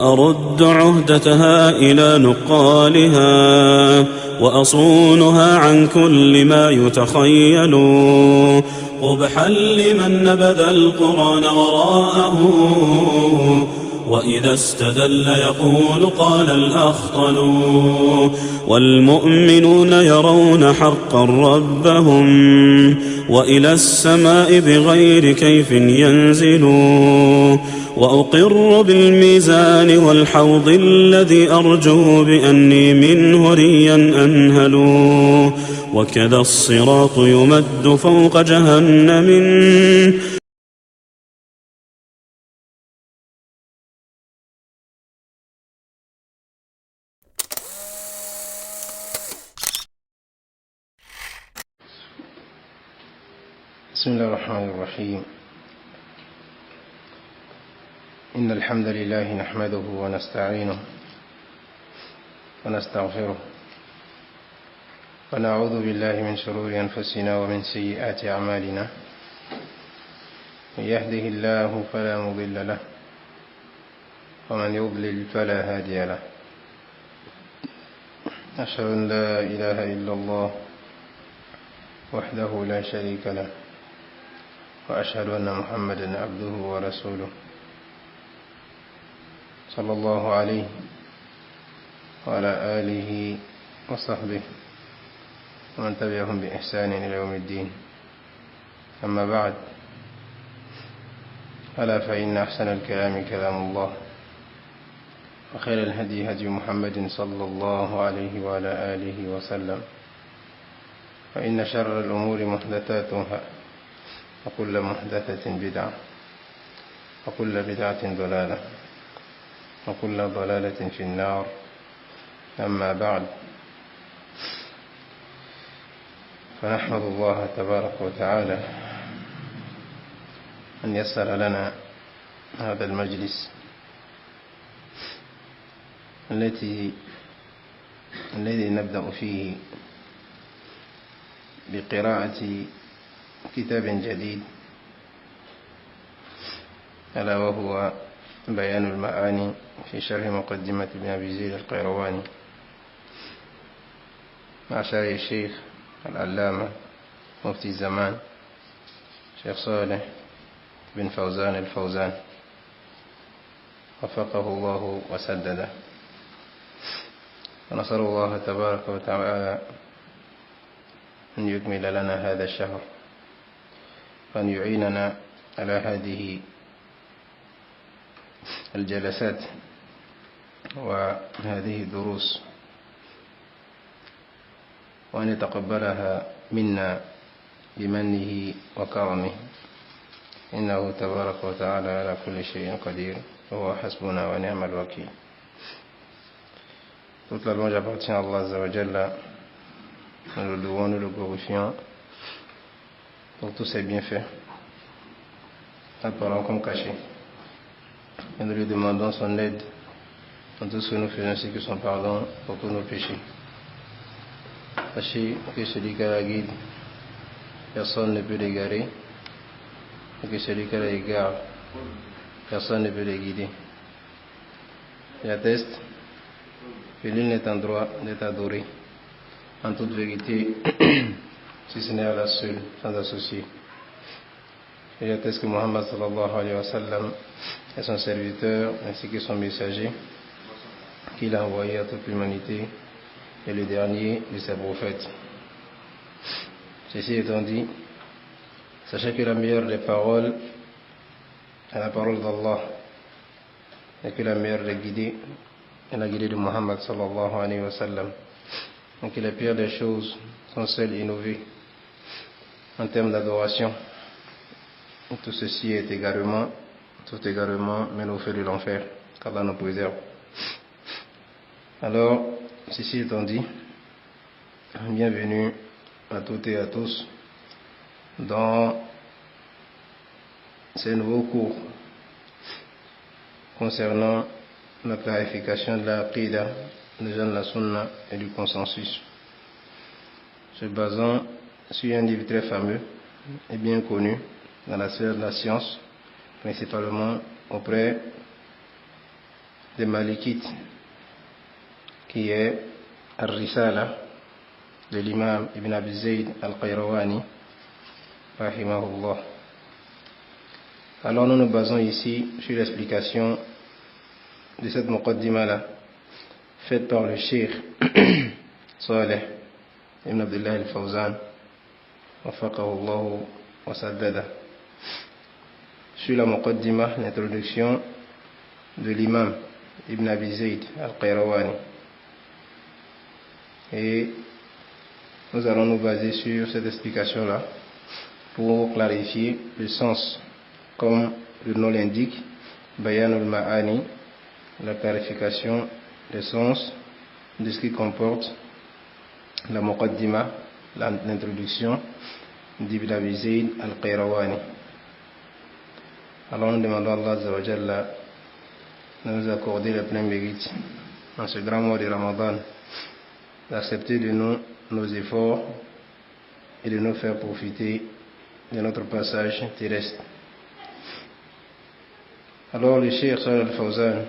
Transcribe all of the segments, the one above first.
أرد عهدتها إلى نقالها وأصونها عن كل ما يتخيل قبحا لمن نبذ القرآن وراءه وإذا استدل يقول قال الأخطل والمؤمنون يرون حقا ربهم وإلى السماء بغير كيف ينزلوا وأقر بالميزان والحوض الذي أرجو بأني منه ريا أنهل وكذا الصراط يمد فوق جهنم بسم الله الرحمن الرحيم. إن الحمد لله نحمده ونستعينه ونستغفره ونعوذ بالله من شرور أنفسنا ومن سيئات أعمالنا. من يهده الله فلا مضل له ومن يضلل فلا هادي له. أشهد أن لا إله إلا الله وحده لا شريك له وأشهد أن محمدا عبده ورسوله صلى الله عليه وعلى آله وصحبه ومن تبعهم بإحسان إلى يوم الدين. أما بعد، ألا فإن أحسن الكلام كلام الله وخير الهدي هدي محمد صلى الله عليه وعلى آله وسلم وإن شر الأمور محدثاتها وكل محدثة بدعة وكل بدعة ضلالة وكل ضلالة في النار. أما بعد، فنحمد الله تبارك وتعالى أن يسر لنا هذا المجلس الذي نبدأ فيه بقراءة كتاب جديد، ألا وهو بيان المعاني في شرح مقدمة ابن أبي زيد القيرواني مع شرح الشيخ العلامة مفتي الزمان شيخ صالح بن فوزان الفوزان وفقه الله وسدده. ونسأل الله تبارك وتعالى أن يكمل لنا هذا الشهر وأن يعيننا على هذه الجلسات وهذه الدروس وأن يتقبلها منا بمنه وكرمه، إنه تبارك وتعالى على كل شيء قدير وهو حسبنا ونعم الوكيل. Toute la louange appartient à Allah Azza wa Jalla. Nous le louons, nous le glorifions pour tous ses bienfaits, apparents comme cachés. Et nous lui demandons son aide dans tout ce que nous faisons ainsi que son pardon pour tous nos péchés. Sachez que celui qui a la guide, personne ne peut l'égarer, et que celui qui a l'égare, personne ne peut les guider. J'atteste que nul n'est en droit d'être adoré en toute vérité, si ce n'est Allah seul, sans associé. Et j'atteste que Muhammad sallallahu alayhi wa sallam est son serviteur ainsi que son messager, qu'il a envoyé à toute l'humanité et le dernier de ses prophètes. Ceci étant dit, sachez que la meilleure des paroles est la parole d'Allah et que la meilleure des guidées est la guidée de Muhammad sallallahu alayhi wa sallam. Donc les pires des choses sont celles innovées en termes d'adoration. Tout ceci est tout également mène au feu de l'enfer, qu'Allah nous préserve. Alors, ceci étant dit, bienvenue à toutes et à tous dans ces nouveaux cours concernant la clarification de la aqida, des gens de la sunna et du consensus, se basant sur un livre très fameux et bien connu dans la sphère de la science, principalement auprès des Malikites, qui est Al-Risala de l'imam Ibn Abi Zayd Al-Qayrawani, rahimahullah. Alors nous nous basons ici sur l'explication de cette muqaddima-là, faite par le Cheikh Saleh Ibn Abdullah Al-Fawzan, wafaqahullahu wa saddada, sur la muqaddima, l'introduction de l'imam Ibn Abi Zayd Al-Qayrawani. Et nous allons nous baser sur cette explication-là pour clarifier le sens, comme le nom l'indique, Bayanul Ma'ani, la clarification des sens de ce qui comporte la muqaddima, l'introduction d'Ibn Abi Zayd Al-Qayrawani. Alors nous demandons à Allah Azza wa Jalla de nous accorder le plein mérite dans ce grand mois de Ramadan, d'accepter de nous nos efforts et de nous faire profiter de notre passage terrestre. Alors le Cheikh Saleh Al-Fawzan,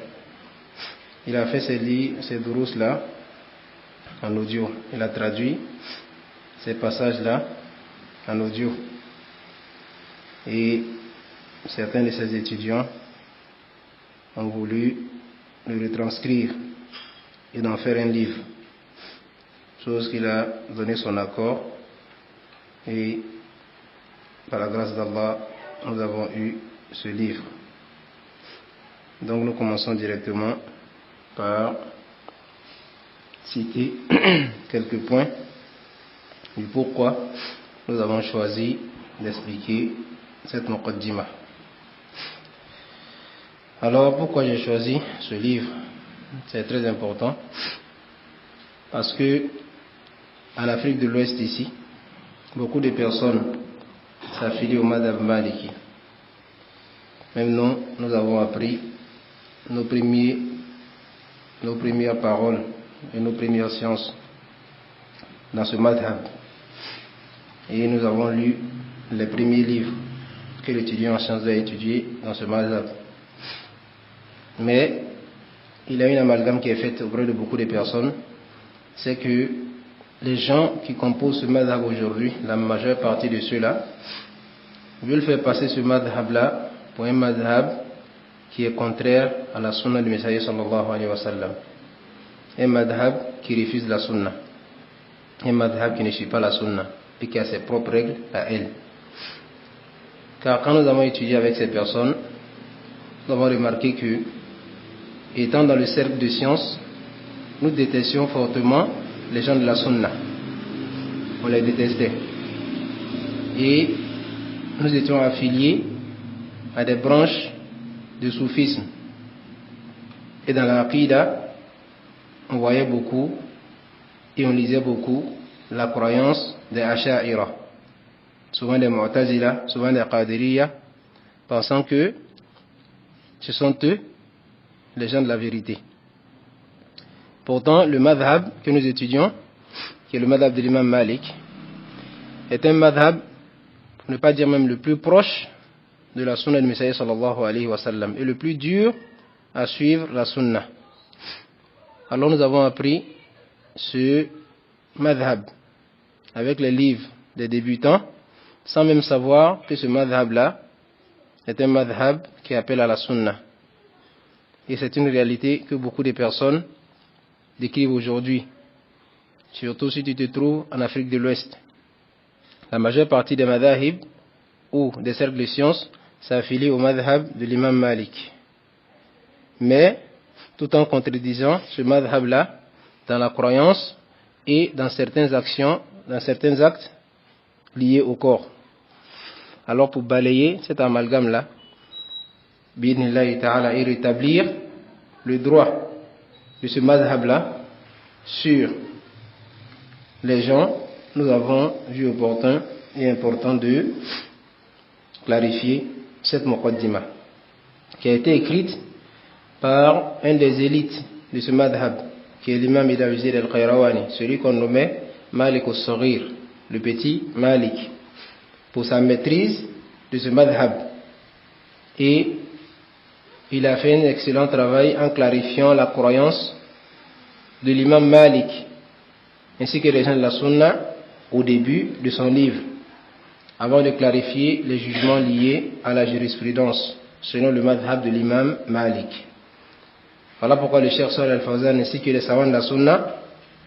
il a fait ces durous là en audio. Il a traduit ces passages là en audio. Et certains de ses étudiants ont voulu le retranscrire et d'en faire un livre, chose qu'il a donné son accord, et par la grâce d'Allah nous avons eu ce livre. Donc nous commençons directement par citer quelques points du pourquoi nous avons choisi d'expliquer cette muqaddima. Alors pourquoi j'ai choisi ce livre? C'est très important parce que en Afrique de l'Ouest ici, beaucoup de personnes s'affilient au madhab maliki. Même nous avons appris nos premières paroles et nos premières sciences dans ce madhab. Et nous avons lu les premiers livres que l'étudiant en sciences a étudiés dans ce madhab. Mais il y a une amalgame qui est faite auprès de beaucoup de personnes, c'est que les gens qui composent ce madhab aujourd'hui, la majeure partie de ceux-là, veulent faire passer ce madhab-là pour un madhab qui est contraire à la sunna du Messager sallallahu alayhi wa sallam. Un madhab qui refuse la sunna. Un madhab qui ne suit pas la sunna et qui a ses propres règles à elle. Car quand nous avons étudié avec ces personnes, nous avons remarqué que, étant dans le cercle de sciences, nous détestions fortement les gens de la sunna. On les détestait. Et nous étions affiliés à des branches de soufisme. Et dans la aqida, on voyait beaucoup et on lisait beaucoup la croyance des Asha'ira, souvent des Mu'tazila, souvent des Qadiriyya, pensant que ce sont eux les gens de la vérité. Pourtant, le madhab que nous étudions, qui est le madhab de l'imam Malik, est un madhab, pour ne pas dire même le plus proche de la sunna du Messager sallallahu alayhi wa sallam, et le plus dur à suivre la sunna. Alors nous avons appris ce madhab avec les livres des débutants, sans même savoir que ce madhab-là est un madhab qui appelle à la sunna. Et c'est une réalité que beaucoup de personnes décrivent aujourd'hui, surtout si tu te trouves en Afrique de l'Ouest. La majeure partie des madhahib ou des cercles de sciences s'affilient au madhab de l'imam Malik. Mais, tout en contredisant ce madhab-là dans la croyance et dans certaines actions, dans certains actes liés au corps. Alors pour balayer cet amalgame-là, bi'idhnillahi ta'ala, et rétablir le droit de ce madhab-là sur les gens, nous avons vu opportun et important de clarifier cette muqaddima qui a été écrite par un des élites de ce madhab, qui est l'imam Ibn Abi Zayd Al-Qayrawani, celui qu'on nommait Malik al-Saghir, le petit Malik, pour sa maîtrise de ce madhab. Et il a fait un excellent travail en clarifiant la croyance de l'imam Malik, ainsi que les gens de la Sunna au début de son livre, avant de clarifier les jugements liés à la jurisprudence, selon le madhab de l'imam Malik. Voilà pourquoi le Cheikh Salih Al-Fawzan ainsi que les savants de la Sunna,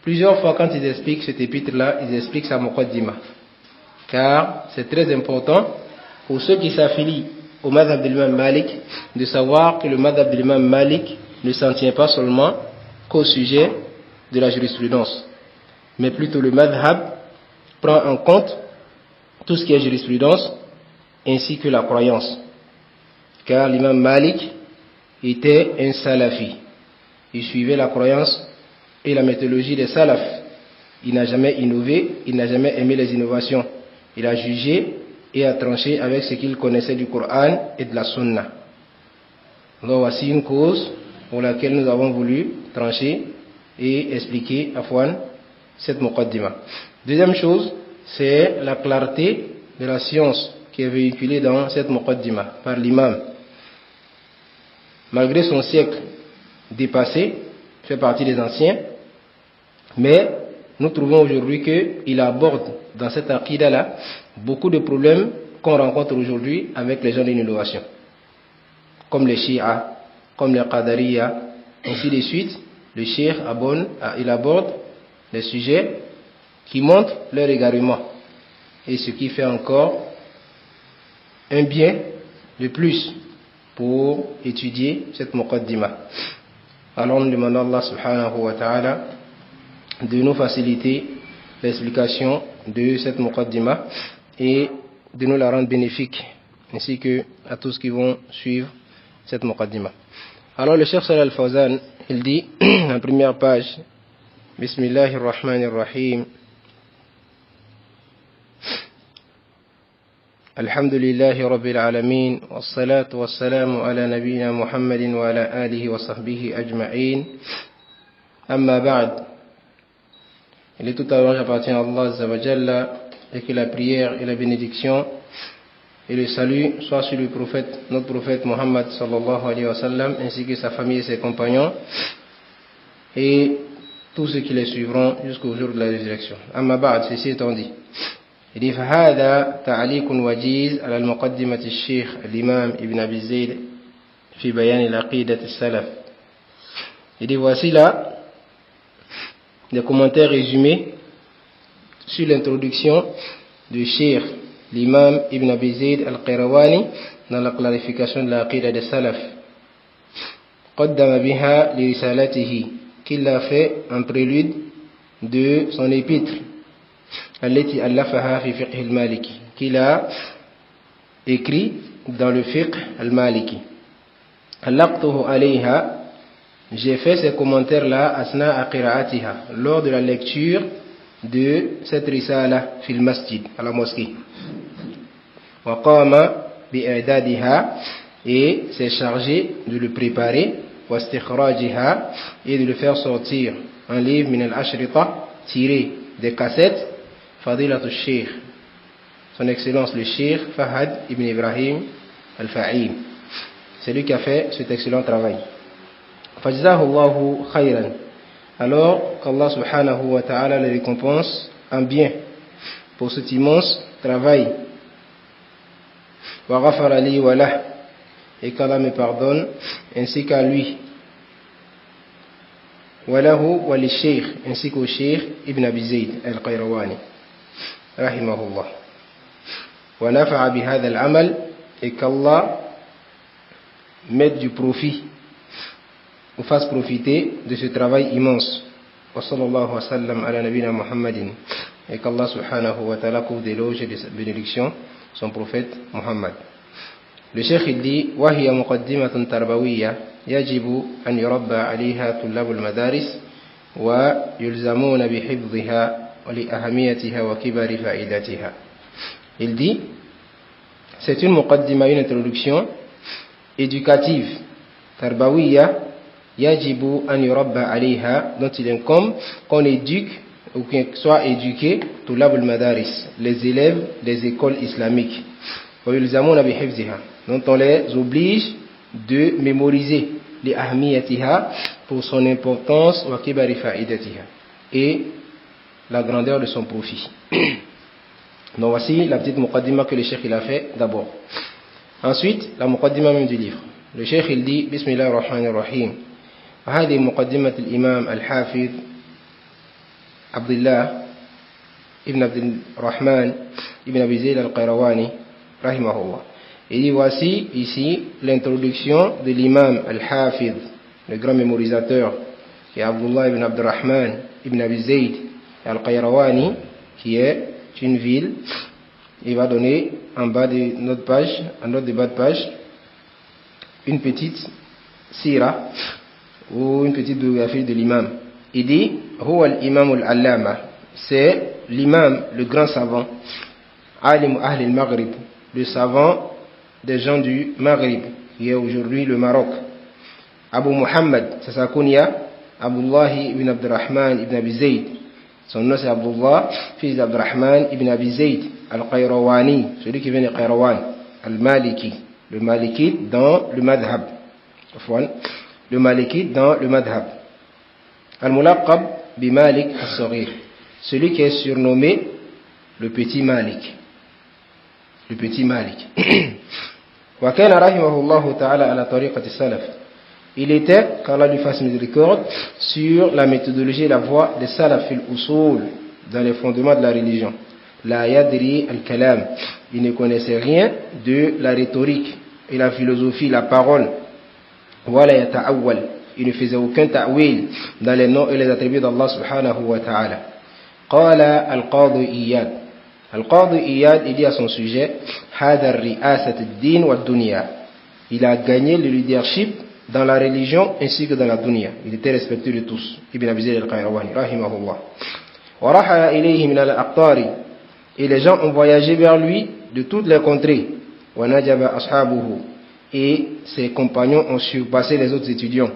plusieurs fois quand ils expliquent cet épître-là, ils expliquent sa muqaddima. Car c'est très important pour ceux qui s'affilient au madhab de l'imam Malik de savoir que le madhab de l'imam Malik ne s'en tient pas seulement qu'au sujet de la jurisprudence, mais plutôt le madhab prend en compte tout ce qui est jurisprudence ainsi que la croyance. Car l'imam Malik était un salafi. Il suivait la croyance et la méthodologie des salafs. Il n'a jamais innové, il n'a jamais aimé les innovations. Il a jugé et a tranché avec ce qu'il connaissait du Coran et de la Sunna. Donc voici une cause pour laquelle nous avons voulu trancher et expliquer Afwan cette muqaddima. Deuxième chose, c'est la clarté de la science qui est véhiculée dans cette muqaddima par l'imam. Malgré son siècle dépassé, fait partie des anciens, mais nous trouvons aujourd'hui qu'il aborde dans cette aqida-là beaucoup de problèmes qu'on rencontre aujourd'hui avec les gens de l'innovation, comme les Shia, comme les Qadariya, ainsi de suite. Le Cheikh il aborde les sujets qui montrent leur égarement et ce qui fait encore un bien de plus pour étudier cette muqaddima. Alors nous demandons à Allah subhanahu wa ta'ala de nous faciliter l'explication de cette muqaddima et de nous la rendre bénéfique, ainsi que à tous qui vont suivre cette muqaddima. Alors le Cheikh Salih Al-Fawzan, il dit en première page, Bismillahir Rahmanir Rahim, Alhamdulillahi Rabbil Alamin, wassalatu wassalamu ala nabiyyina Muhammadin wa ala alihi wa sahbihi ajma'in, amma ba'd. Il est tout à l'heure appartient à Allah Azza wa Jalla, et que la prière et la bénédiction et le salut soient sur le prophète, notre prophète Muhammad sallallahu alayhi wa sallam, ainsi que sa famille et ses compagnons, et tous ceux qui les suivront jusqu'au jour de la résurrection. Amma ba'd, ceci étant dit. Il dit فهذا تعليق وجيز على المقدمة الشيخ الإمام ابن أبي زيد في بيان العقيدة السلف. Il dit voici là des commentaires résumés sur l'introduction du Cheikh l'imam Ibn Abi Zayd al-Qayrawani dans la clarification de l'aqida des salaf. قدم بها لرسالته, qu'il a fait en prélude de son épître التي ألفها في فقه المالكي, qu'il a écrit dans le fiqh al-maliki. علقته عليها, j'ai fait ces commentaires là أثناء قراءتها, lors de la lecture de cette risala fil masjid, à la mosquée. وقام بإعدادها, et s'est chargé de le préparer, واستخراجها, et de le faire sortir, un livre من الأشرطة, tiré des cassettes, فضيلة الشيخ, son excellence le Cheikh Fahad ibn Ibrahim al-Fa'im. C'est lui qui a fait cet excellent travail. فجزاه الله خيرا, alors qu'Allah subhanahu wa ta'ala le récompense en bien pour cet immense travail. وغفر لي وله, et qu'Allah me pardonne ainsi qu'à lui. وله وللشيخ, ainsi qu'au Cheikh Ibn Abi Zayd al-Qayrawani rahimahullah. ونفع بهذا العمل, et qu'Allah mette du profit ou fasse profiter de ce travail immense. وصلى الله وسلم على نبينا محمد, et qu'Allah subhanahu wa ta'ala couvre d'éloges et de bénédictions son prophète Muhammad. Le Cheikh il dit وهي مقدمة تربوية يجب أن يربى عليها طلاب المدارس ويلزمون بحفظها ولأهميتها وكبر فائدتها. Il dit c'est une muqaddima, une introduction éducative, tarbawiya, yajibu an yurabba alayha, dont il incombe qu'on éduque ou qu'on soit éduqué tulab al-madaris, les élèves des écoles islamiques, wa yulzamuna bihifziha, dont on les oblige de mémoriser les ahmiyatiha pour son importance wa kibari fa'idatiha et la grandeur de son profit. Donc voici la petite muqaddima que le cheikh il a fait d'abord. Ensuite, la muqaddima même du livre. Le cheikh il dit Bismillah ar-Rahman ar-Rahim. هذه مقدمة الإمام الحافظ عبد الله ابن عبد الرحمن ابن أبي زيد القيرواني رحمه الله. Il dit voici ici l'introduction de l'imam al-Hafidh, le grand mémorisateur, qui est Abdullah ibn Abdurrahman ibn Abi Zayd al-Qayrawani, qui est une ville. Il va donner en bas de notre page, en note de bas de page, une petite sira ou une petite biographie de l'imam. Il dit Huwa al-imam al-allama, c'est l'imam, le grand savant, alim ahl al-Maghrib, le savant des gens du Maghrib, qui est aujourd'hui le Maroc. Abu Muhammad, c'est sa kunya, Abdullah ibn Abdurrahman ibn Abi Zayd. Son nom c'est Abdullah, fils d'Abdurrahman ibn Abi Zayd, al-Qayrawani, celui qui vient de Qayrawan, al-Maliki, le Malikite dans le Madhab. Le Malikite dans le Madhab. Al-Mulaqab bi Malik al-Saghir, celui qui est surnommé le petit Malik. Le petit Malik. Wa kana rahimahullahu ta'ala ala tariqati salaf. Il était, qu'Allah lui fasse miséricorde, sur la méthodologie et la voie des salaf fil usul, dans les fondements de la religion. La yadri al-kalam. Il ne connaissait rien de la rhétorique et la philosophie, la parole. Wala yata'awwal. Il ne faisait aucun ta'wil dans les noms et les attributs d'Allah subhanahu wa ta'ala. Qala al-Qadi Iyad. Al-Qadi Iyad, il dit à son sujet, Hadar ri'asat ad-din wa ad-dunya. Il a gagné le leadership dans la religion ainsi que dans la dunya. Il était respecté de tous. Ibn Abi Zayd al-Qayrawani, rahimahullah. Wa raha ilayhi min al-aqtari. Et les gens ont voyagé vers lui de toutes les contrées. Wa najaba ashabuhu. Et ses compagnons ont surpassé les autres étudiants.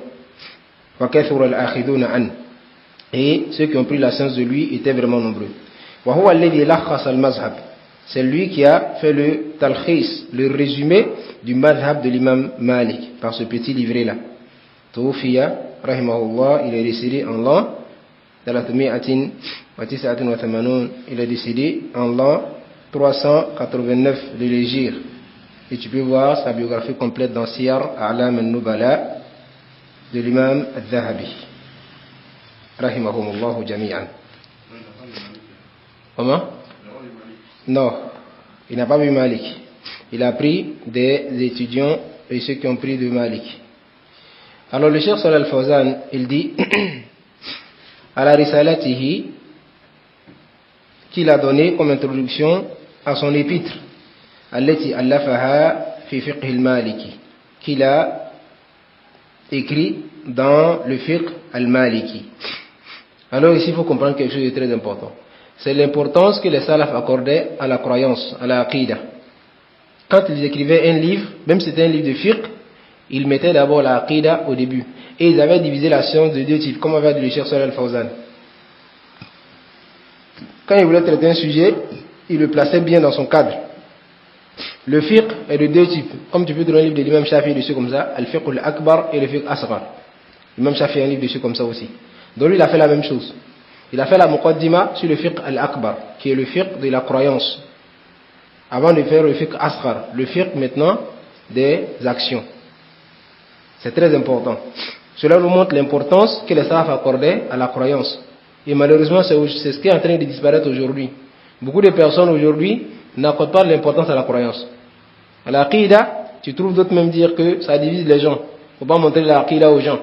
Wa kathura al-akhiduna an. Et ceux qui ont pris la science de lui étaient vraiment nombreux. Wa huwa alladhi lakhas al-mazhab. C'est lui qui a fait le talkhis, le résumé du madhab de l'imam Malik, par ce petit livret-là. Tawfiya, rahimahullah, il est décédé en l'an 389, il est décédé en l'an 389 de l'Hégire. Et tu peux voir sa biographie complète dans Siyar A'lam al-Nubala de l'imam al-Zahabi. Rahimahumullahu jami'an. Comment? Non, il n'a pas vu Malik. Il a pris des étudiants et ceux qui ont pris de Malik. Alors le cheikh Salih al-Fawzan, il dit à la risalatihi qu'il a donné comme introduction à son épître allati allafaha fi fiqh al-maliki, qu'il a écrit dans le fiqh al-maliki. Alors ici il faut comprendre quelque chose de très important. C'est l'importance que les salafs accordaient à la croyance, à la aqidah. Quand ils écrivaient un livre, même si c'était un livre de fiqh, ils mettaient d'abord la aqidah au début. Et ils avaient divisé la science de deux types, comme avait dit le cheikh Salih al-Fawzan. Quand ils voulaient traiter un sujet, ils le plaçaient bien dans son cadre. Le fiqh est de deux types. Comme tu peux trouver un livre de l'imam Shafi'i dessus comme ça, al-fiqh al-akbar et le fiqh asghar. L'imam Shafi'i a un livre dessus comme ça aussi. Donc lui, il a fait la même chose. Il a fait la muqaddima sur le fiqh al-akbar, qui est le fiqh de la croyance, avant de faire le fiqh asghar, le fiqh maintenant des actions. C'est très important. Cela nous montre l'importance que les salafs accordaient à la croyance. Et malheureusement, c'est ce qui est en train de disparaître aujourd'hui. Beaucoup de personnes aujourd'hui n'accordent pas l'importance à la croyance. À l'aqida, tu trouves d'autres même dire que ça divise les gens. Il ne faut pas montrer l'aqida aux gens.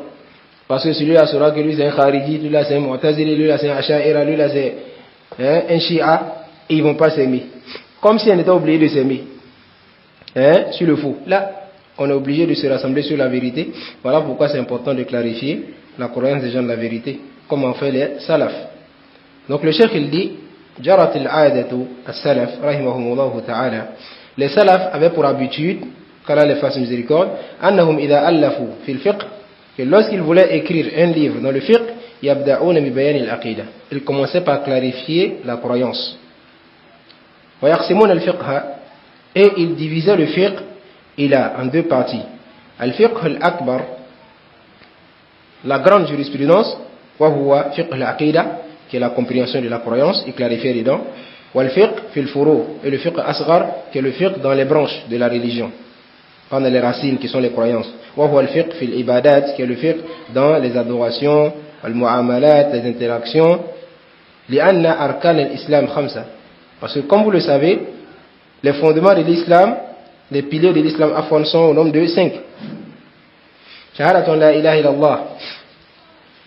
Parce que celui-là saura que lui c'est un khariji, lui là c'est un mu'tazili, lui là c'est un asha'ira, lui là c'est un shi'a, et ils ne vont pas s'aimer. Comme si on était obligé de s'aimer. Sur le faux. Là, on est obligé de se rassembler sur la vérité. Voilà pourquoi c'est important de clarifier la croyance des gens de la vérité, comme en fait les salaf. Donc le cheikh il dit, Jarat al-aadatu as-salaf, rahimahumullahu ta'ala. Les salaf avaient pour habitude, qu'Allah les fasse miséricorde, annahum idha allafu fil fiqh, que lorsqu'ils voulaient écrire un livre dans le fiqh, yabda'una bi bayan al-aqida. Ils commençaient par clarifier la croyance. Wa yaqsimuna al-fiqha, et ils divisaient le fiqh en deux parties. Al-fiqh al-akbar, la grande jurisprudence, wa huwa fiqh al-aqida, qui est la compréhension de la croyance et clarifier dedans. Wal-fiqh fil furu, et le fiqh asghar, qui est le fiqh dans les branches de la religion, pas dans les racines qui sont les croyances. Wa huwa al-fiqh fil ibadat, qui est le fiqh dans les adorations, al-mu'amalat, les interactions. Li'anna arkan al-islam khamsa, parce que comme vous le savez, les fondements de l'islam, les piliers de l'islam afwan sont au nombre de 5. Shahadatun la ilaha illallah,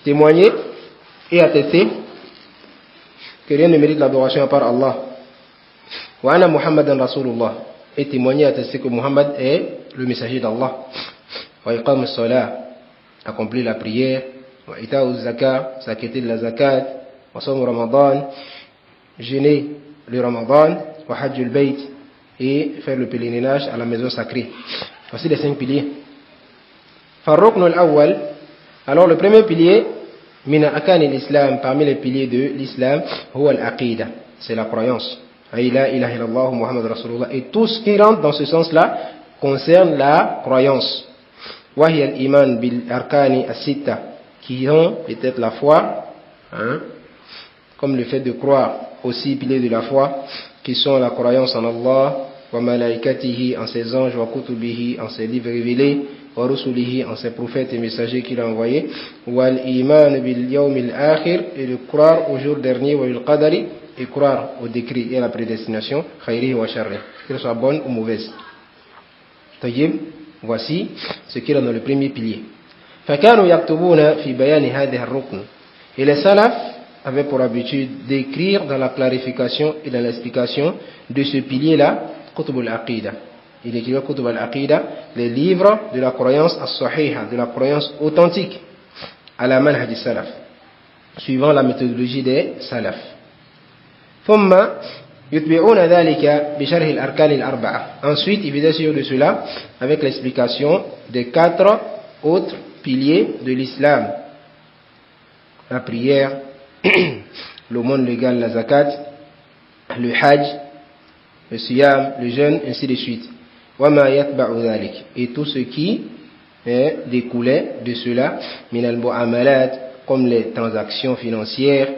témoigner et attester que rien ne mérite l'adoration à part Allah. Wa anna Muhammadan Rasulullah, et témoigner et attester que Muhammad est le messager d'Allah. Wa iqam as-salah, accomplir la prière. Wa ita'u zakat, s'acquitter de la zakat. Wa sawm Ramadan, jeûner le Ramadan. Wa hajjul bayt, et faire le pèlerinage à la maison sacrée. Voici les 5 piliers. Farrukn al-awwal, alors le premier pilier, min arkan al-islam, parmi les piliers de l'islam, huwa al-aqida, c'est la croyance. La ilaha illallah Muhammad Rasulullah, et tout ce qui rentre dans ce sens-là concerne la croyance. Wa hiya al-iman bil arkani as-sitta, qui ont peut-être la foi, comme le fait de croire aux 6 piliers de la foi, qui sont la croyance en Allah, wa malaikatihi, en ses anges, wa kutubihi, en ses livres révélés, wa rusulihi, en ses prophètes et messagers qu'il a envoyés, wal iman bil yawmil akhir, et de croire au jour dernier, wa bil qadari, et croire au décret et à la prédestination, khayrihi wa sharrihi, qu'elle soit bonne ou mauvaise. Tayyib, voici ce qu'il y a dans le premier pilier. Fakanu yaktubuna fi bayani hadhihi ar-rukn, et les salafs avaient pour habitude d'écrire dans la clarification et dans l'explication de ce pilier-là, Kutub al-Aqida. Il écrivait Kutub al-Aqida, les livres de la croyance as-sahiha, de la croyance authentique, à la manhaj salaf, suivant la méthodologie des salaf. Thumma yutbi'una dhalika bi sharh al-arkan al-arba'a. Ensuite, il faisait suivre de cela avec l'explication des 4 autres piliers de l'islam: la prière, l'aumône légale, la zakat, le hajj, le siyam, le jeûne, ainsi de suite. Wama yatba'u dhalik, et tout ce qui découlait de cela, min al-mu'amalat, comme les transactions financières,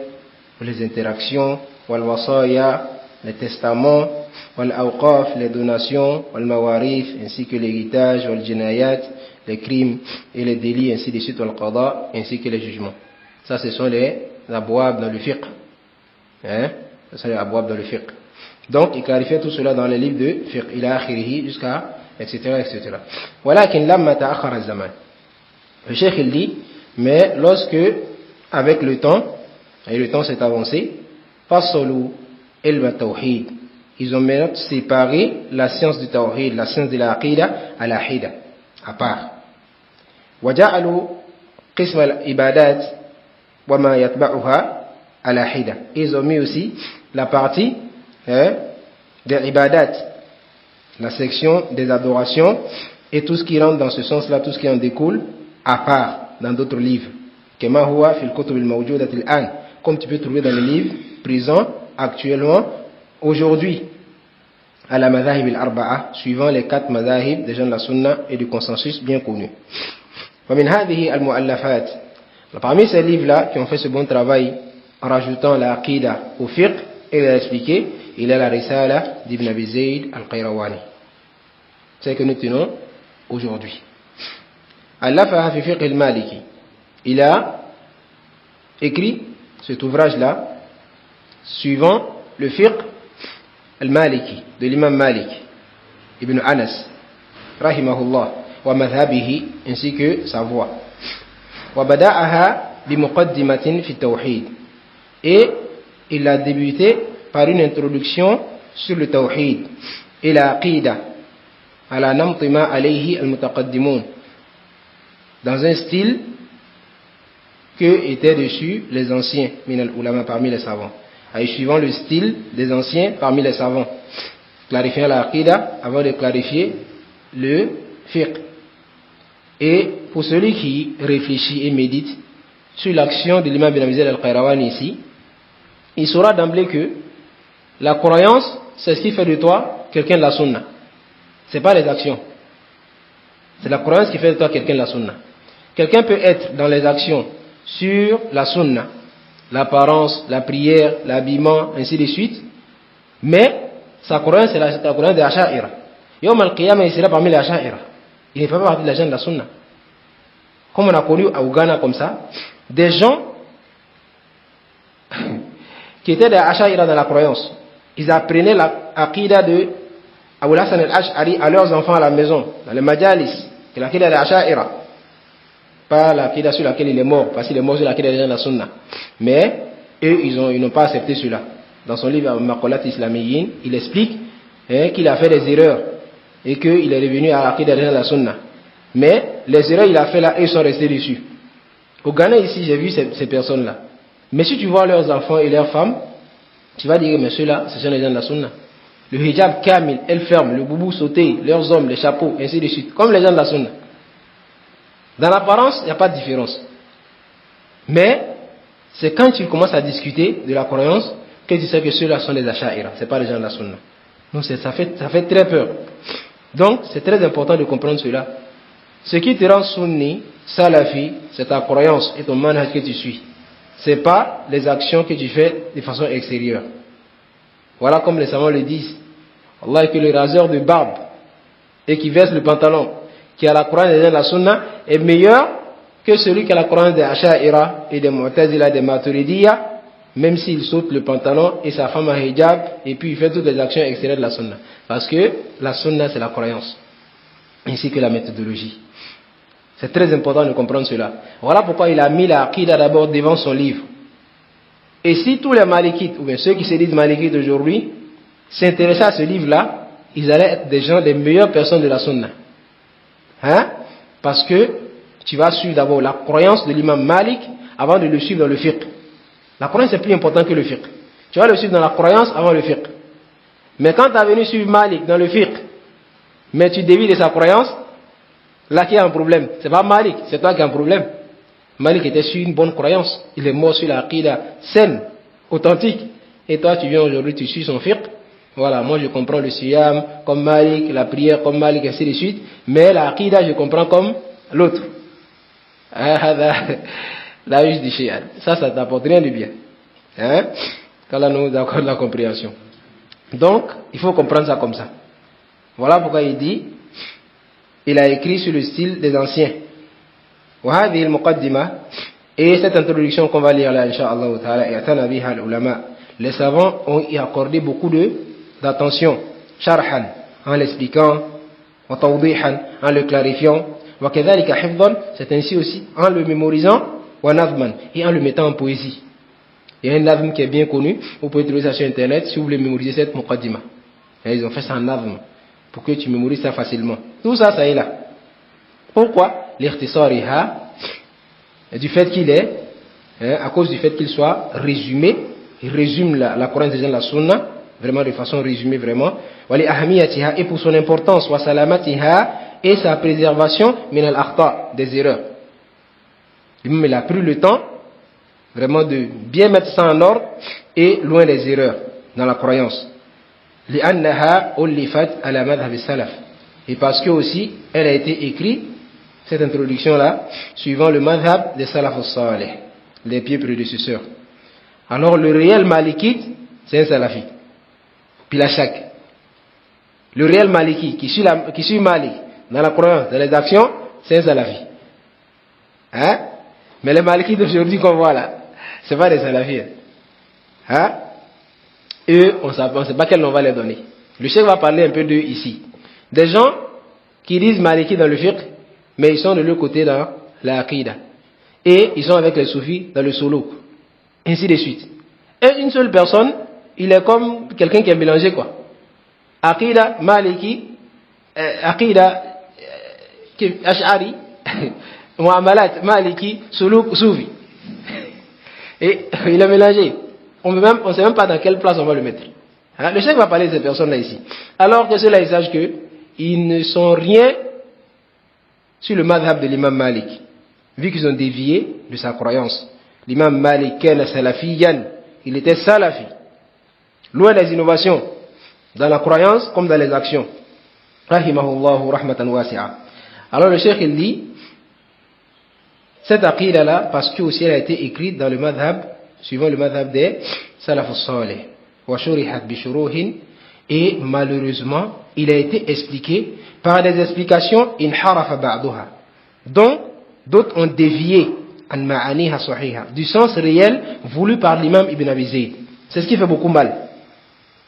les interactions, wal wasaya, les testaments, wal awqaf, les donations, wal mawarif, ainsi que l'héritage, wal jinayat, les crimes et les délits, ainsi de suite, wal qada, ainsi que les jugements. Ça, ce sont les abouab dans le fiqh. Ce sont les abouab dans le fiqh. Donc, il clarifiait tout cela dans les livres de fiqh, ila akhirihi, jusqu'à, etc., etc. Walakin lamma ta'akhara az-zaman. Le cheikh, il dit, mais lorsque, avec le temps, et le temps s'est avancé, fassalu ilm tawhid, ils ont maintenant séparé la science du tawhid, la science de la aqida, à la hida, à part. Waja'alu qism al-ibadat, wama yatba'uha ala hida. Ils ont mis aussi la partie des ibadat, la section des adorations et tout ce qui rentre dans ce sens-là, tout ce qui en découle, à part dans d'autres livres. Kama huwa fil kutub al-mawjudat al-an, comme tu peux trouver dans les livres présents actuellement, aujourd'hui, à la madhahib al-arba'a, suivant les 4 madhahib des gens de la sunna et du consensus bien connu. Wa min hadhihi al-mu'allafat, parmi ces livres-là qui ont fait ce bon travail en rajoutant la aqida au fiqh et à l'expliquer, il y a la risala d'Ibn Abi Zayd al-Qayrawani, c'est que nous tenons aujourd'hui. Allafaha fi fiqh al-Maliki, il a écrit cet ouvrage-là suivant le fiqh al-Maliki de l'imam Malik Ibn Anas rahimahullah wa madhabihi, ainsi que sa voix. Wa bada'aha bi muqaddimatin fi tawhid, et il a débuté par une introduction sur le tawhid et la aqida ala namtima alayhi al-mutaqaddimun, dans un style que étaient dessus les anciens min al-ulama, parmi les savants, et suivant le style des anciens parmi les savants, clarifiant la aqida avant de clarifier le fiqh. Et pour celui qui réfléchit et médite sur l'action de l'imam Ibn Abi Zayd al-Qayrawani ici, il saura d'emblée que la croyance, c'est ce qui fait de toi quelqu'un de la sunna. C'est pas les actions. C'est la croyance qui fait de toi quelqu'un de la sunna. Quelqu'un peut être dans les actions sur la sunna, l'apparence, la prière, l'habillement, ainsi de suite, mais sa croyance c'est la croyance des Asha'ira. Yawm al-Qiyamah, il sera parmi les Asha'ira. Il ne fait pas partie de la gens de la sunna. Comme on a connu à Ouganda comme ça, des gens qui étaient des Asha'ira dans la croyance, ils apprenaient la aqidah de Abul Hassan al-Ash'ari à leurs enfants à la maison, dans les majalis, et l'aqidah des Asha'ira. Pas l'aqidah sur laquelle il est mort, parce qu'il est mort sur l'aqidah des gens de la sunna. Mais eux, ils n'ont pas accepté cela. Dans son livre Maqalat Islamiyyin, il explique qu'il a fait des erreurs et qu'il est revenu à l'aqidah des gens de la sunna. Mais les erreurs qu'il a fait là, ils sont restés dessus. Au Ghana ici, j'ai vu ces personnes-là. Mais si tu vois leurs enfants et leurs femmes, tu vas dire, mais ceux-là, ce sont les gens de la sunna. Le hijab kamil, elles ferment, le boubou sauté, leurs hommes, les chapeaux, ainsi de suite, comme les gens de la sunna. Dans l'apparence, il n'y a pas de différence. Mais, c'est quand tu commences à discuter de la croyance que tu sais que ceux-là sont les Asha'ira, ce n'est pas les gens de la sunna. Donc ça fait très peur. Donc, c'est très important de comprendre cela. Ce qui te rend sunni, salafi, c'est ta croyance et ton manhaj que tu suis. Ce n'est pas les actions que tu fais de façon extérieure. Voilà comme les savants le disent. Allah que le raseur de barbe et qui verse le pantalon, qui a la croyance des gens de la sunna, est meilleur que celui qui a la croyance des Asha'ira et des Mu'tazila, des Maturidiyya, même s'il saute le pantalon et sa femme a hijab et puis il fait toutes les actions extérieures de la sunna. Parce que la sunna c'est la croyance, ainsi que la méthodologie. C'est très important de comprendre cela. Voilà pourquoi il a mis la aqidah d'abord devant son livre. Et si tous les malikites, ou bien ceux qui se disent malikites aujourd'hui, s'intéressaient à ce livre-là, ils allaient être des gens, des meilleures personnes de la sunna. Parce que tu vas suivre d'abord la croyance de l'imam Malik avant de le suivre dans le fiqh. La croyance est plus importante que le fiqh. Tu vas le suivre dans la croyance avant le fiqh. Mais quand tu as venu suivre Malik dans le fiqh, mais tu dévies de sa croyance, là qui a un problème. C'est pas Malik, c'est toi qui as un problème. Malik était sur une bonne croyance. Il est mort sur la aqidah saine, authentique. Et toi, tu viens aujourd'hui, tu suis son fiqh. Voilà, moi je comprends le siyam comme Malik, la prière comme Malik, ainsi de suite. Mais la aqidah, je comprends comme l'autre. La huisse du Shia. Ça t'apporte rien de bien. Qu'Allah nous accorde la compréhension. Donc, il faut comprendre ça comme ça. Voilà pourquoi il dit, il a écrit sur le style des anciens. وهذه المقدمة, et cette introduction qu'on va lire là, Inch'Allah ta'ala, i'tana biha al-ulama. Les savants ont y accordé beaucoup d'attention, sharhan, en l'expliquant, wa tawdihan, en le clarifiant, wa kadhalika hifdhan, c'est ainsi aussi, en le mémorisant, wa nazman, et en le mettant en poésie. Il y a un nazm qui est bien connu, vous pouvez trouver ça sur internet, si vous voulez mémoriser cette muqaddima. Et ils ont fait ça en nazm, pour que tu mémorises ça facilement. Tout ça, ça est là. Pourquoi? L'irtisariha, du fait qu'il est, à cause du fait qu'il soit résumé, il résume la croyance des gens de la sunna, vraiment de façon résumée, vraiment, wali ahamiyatiha, et pour son importance, wa salamatiha, et sa préservation, min al-akhta, des erreurs. Il a pris le temps, vraiment de bien mettre ça en ordre, et loin des erreurs, dans la croyance. Li'annaha ullifat ala madhhab salaf. Et parce que aussi, elle a été écrite, cette introduction-là, suivant le madhab des salaf al-salih, les pieds prédécesseurs. Alors, le réel malikite, c'est un salafi. Puis la shak. Le réel maliki, qui suit Malik, dans la croyance, dans les actions, c'est un salafi. Mais les malikites d'aujourd'hui qu'on voit là, c'est pas des salafis. Eux, on ne sait pas quel nom on va les donner. Le chef va parler un peu d'eux ici. Des gens qui disent maliki dans le fiqh, mais ils sont de l'autre côté dans la aqidah. Et ils sont avec les soufis dans le suluk. Ainsi de suite. Et une seule personne, il est comme quelqu'un qui est mélangé quoi. Aqidah, maliki, aqidah, ash'ari, muamalat, maliki, suluk, soufi. Et il est mélangé. On ne sait même pas dans quelle place on va le mettre. Le chef va parler de ces personnes-là ici. Alors que ceux-là, ils sachent qu'ils ne sont rien sur le madhab de l'imam Malik, vu qu'ils ont dévié de sa croyance. L'imam Malik, il était salafi, loin des innovations, dans la croyance comme dans les actions. Rahimahullahu rahmatan wasi'a. Alors le cheikh il dit, cette aqida là, parce que aussi elle a été écrite dans le madhab, suivant le madhab des salaf as-salih, wa shurihat bi shuruhin, et malheureusement, il a été expliqué par des explications inharafa ba'duha, dont d'autres ont dévié an ma'aniha sahiha, du sens réel voulu par l'imam Ibn Abi Zayd. C'est ce qui fait beaucoup mal.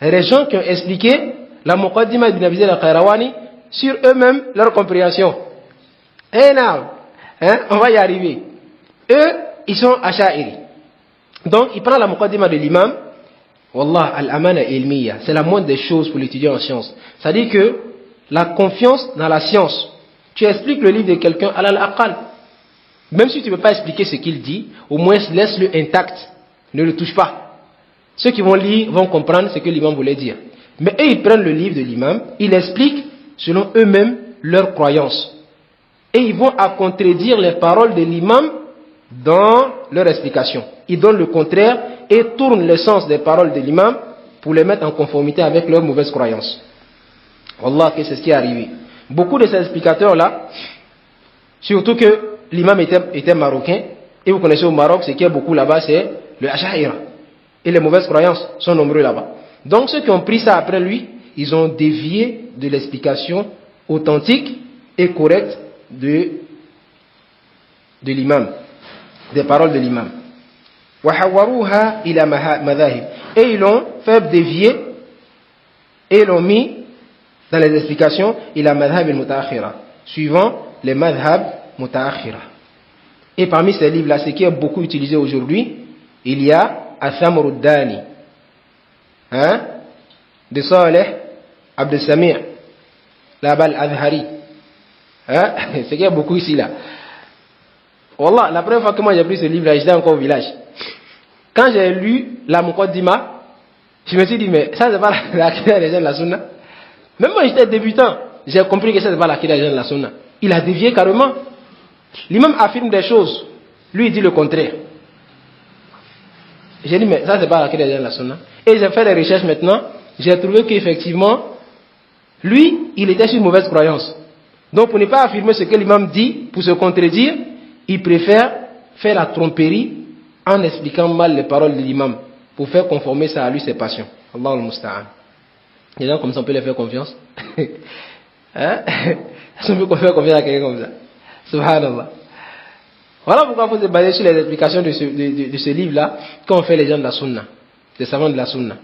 Les gens qui ont expliqué la muqaddima Ibn Abi Zayd al-Qayrawani sur eux-mêmes, leur compréhension. Eh non, on va y arriver. Eux, ils sont asha'iri. Donc, ils prennent la muqaddima de l'imam. Wallah, al-amana ilmiya, c'est la moindre des choses pour l'étudiant en sciences. C'est-à-dire que la confiance dans la science, tu expliques le livre de quelqu'un à l'aqal. Même si tu ne peux pas expliquer ce qu'il dit, au moins laisse-le intact. Ne le touche pas. Ceux qui vont lire vont comprendre ce que l'imam voulait dire. Mais eux, ils prennent le livre de l'imam, ils expliquent selon eux-mêmes leurs croyances. Et ils vont à contredire les paroles de l'imam dans leur explication. Ils donnent le contraire et tournent le sens des paroles de l'imam pour les mettre en conformité avec leurs mauvaises croyances. Wallah, que c'est ce qui est arrivé. Beaucoup de ces explicateurs-là, surtout que l'imam était marocain, et vous connaissez au Maroc, ce qui est beaucoup là-bas, c'est le asha'ira. Et les mauvaises croyances sont nombreux là-bas. Donc ceux qui ont pris ça après lui, ils ont dévié de l'explication authentique et correcte de l'imam, des paroles de l'imam. Et ils l'ont fait dévier et ils l'ont mis dans les explications ila madhab al-mutaakhira, suivant les madhab mutaakhira. Et parmi ces livres-là, ce qui est beaucoup utilisé aujourd'hui, il y a Athamr ad-Dani, de Saleh Abdel Samir, Labal Azhari. Ce qui est beaucoup ici là. Wallah, la première fois que moi j'ai pris ce livre-là, j'étais encore au village. Quand j'ai lu la Muqaddima, je me suis dit, mais ça c'est pas l'aqida des gens de la Sunna. Même moi j'étais débutant, j'ai compris que ça c'est pas l'aqida des gens de la Sunna. Il a dévié carrément. L'imam affirme des choses, lui il dit le contraire. J'ai dit, mais ça c'est pas l'aqida des gens de la Sunna. Et j'ai fait des recherches maintenant, j'ai trouvé qu'effectivement, lui, il était sur une mauvaise croyance. Donc pour ne pas affirmer ce que l'imam dit, pour se contredire, il préfère faire la tromperie en expliquant mal les paroles de l'imam, pour faire conformer ça à lui ses passions. Allah al-Musta'an. Les gens comme ça, on peut les faire confiance. On peut faire confiance à quelqu'un comme ça. Subhanallah. Voilà pourquoi il faut se baser sur les explications de ce livre-là, quand on fait les gens de la Sunna, les savants de la Sunna.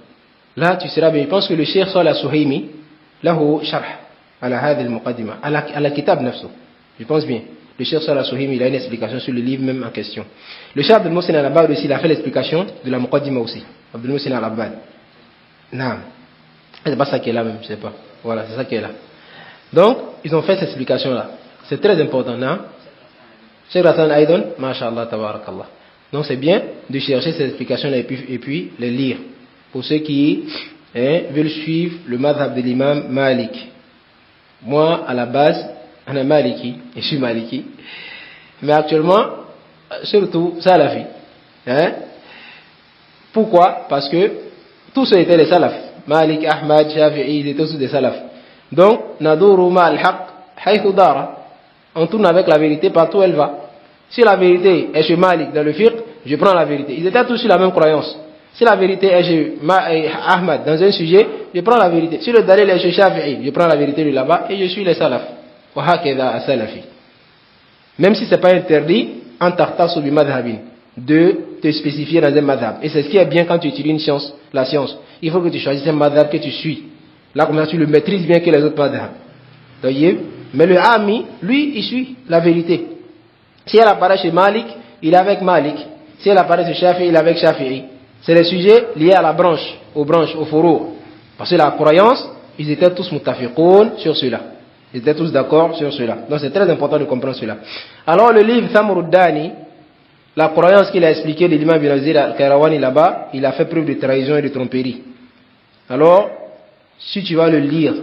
Là, tu seras bien. Je pense que le Cheikh Salih Suhaimi, له شرح على هذه المقدمة على الكتاب نفسه. Je pense bien. Le Cheikh Salih Suhaimi, il a une explication sur le livre même en question. Le Cheikh Abdel Mohsen Al-Abbad aussi, il a fait l'explication de la Muqaddima aussi. Abdel Mohsen Al-Abbad. Non. C'est pas ça qui est là même, je sais pas. Voilà, c'est ça qui est là. Donc, ils ont fait cette explication-là. C'est très important, non? Cheikh Hassan Aydon, Masha'Allah, Tabarakallah. Donc, c'est bien de chercher ces explications-là et puis les lire. Pour ceux qui veulent suivre le madhab de l'imam Malik. Moi, à la base, on est Maliki, et je suis Maliki. Mais actuellement, surtout, Salafi. Pourquoi? Parce que tous ceux étaient les Salaf. Malik, Ahmad, Shafi'i, ils étaient tous des Salaf. Donc, Nadouru ma al-haq, haythu dara. On tourne avec la vérité partout où elle va. Si la vérité est chez Malik dans le fiqh, je prends la vérité. Ils étaient tous sur la même croyance. Si la vérité est chez Ahmad dans un sujet, je prends la vérité. Si le dalil est chez Shafi'i, je prends la vérité de là-bas et je suis les Salaf. Même si ce n'est pas interdit, en tartasu bi madhabin, de te spécifier dans un madhab. Et c'est ce qui est bien quand tu étudies une science, la science. Il faut que tu choisisses un madhab que tu suis. Là, comme ça, tu le maîtrises bien que les autres madhabs. Mais le ami, lui, il suit la vérité. Si elle apparaît chez Malik, il est avec Malik. Si elle apparaît chez Shafi'i, il est avec Shafi'i. C'est les sujets liés à la branche, aux fourreaux. Parce que la croyance, ils étaient tous mutafiqoun sur cela. Ils étaient tous d'accord sur cela. Donc c'est très important de comprendre cela. Alors le livre Thamr ad-Dani, la croyance qu'il a expliqué de l'imam Ibn Abi Zayd al-Qayrawani là-bas, il a fait preuve de trahison et de tromperie. Alors, si tu vas le lire,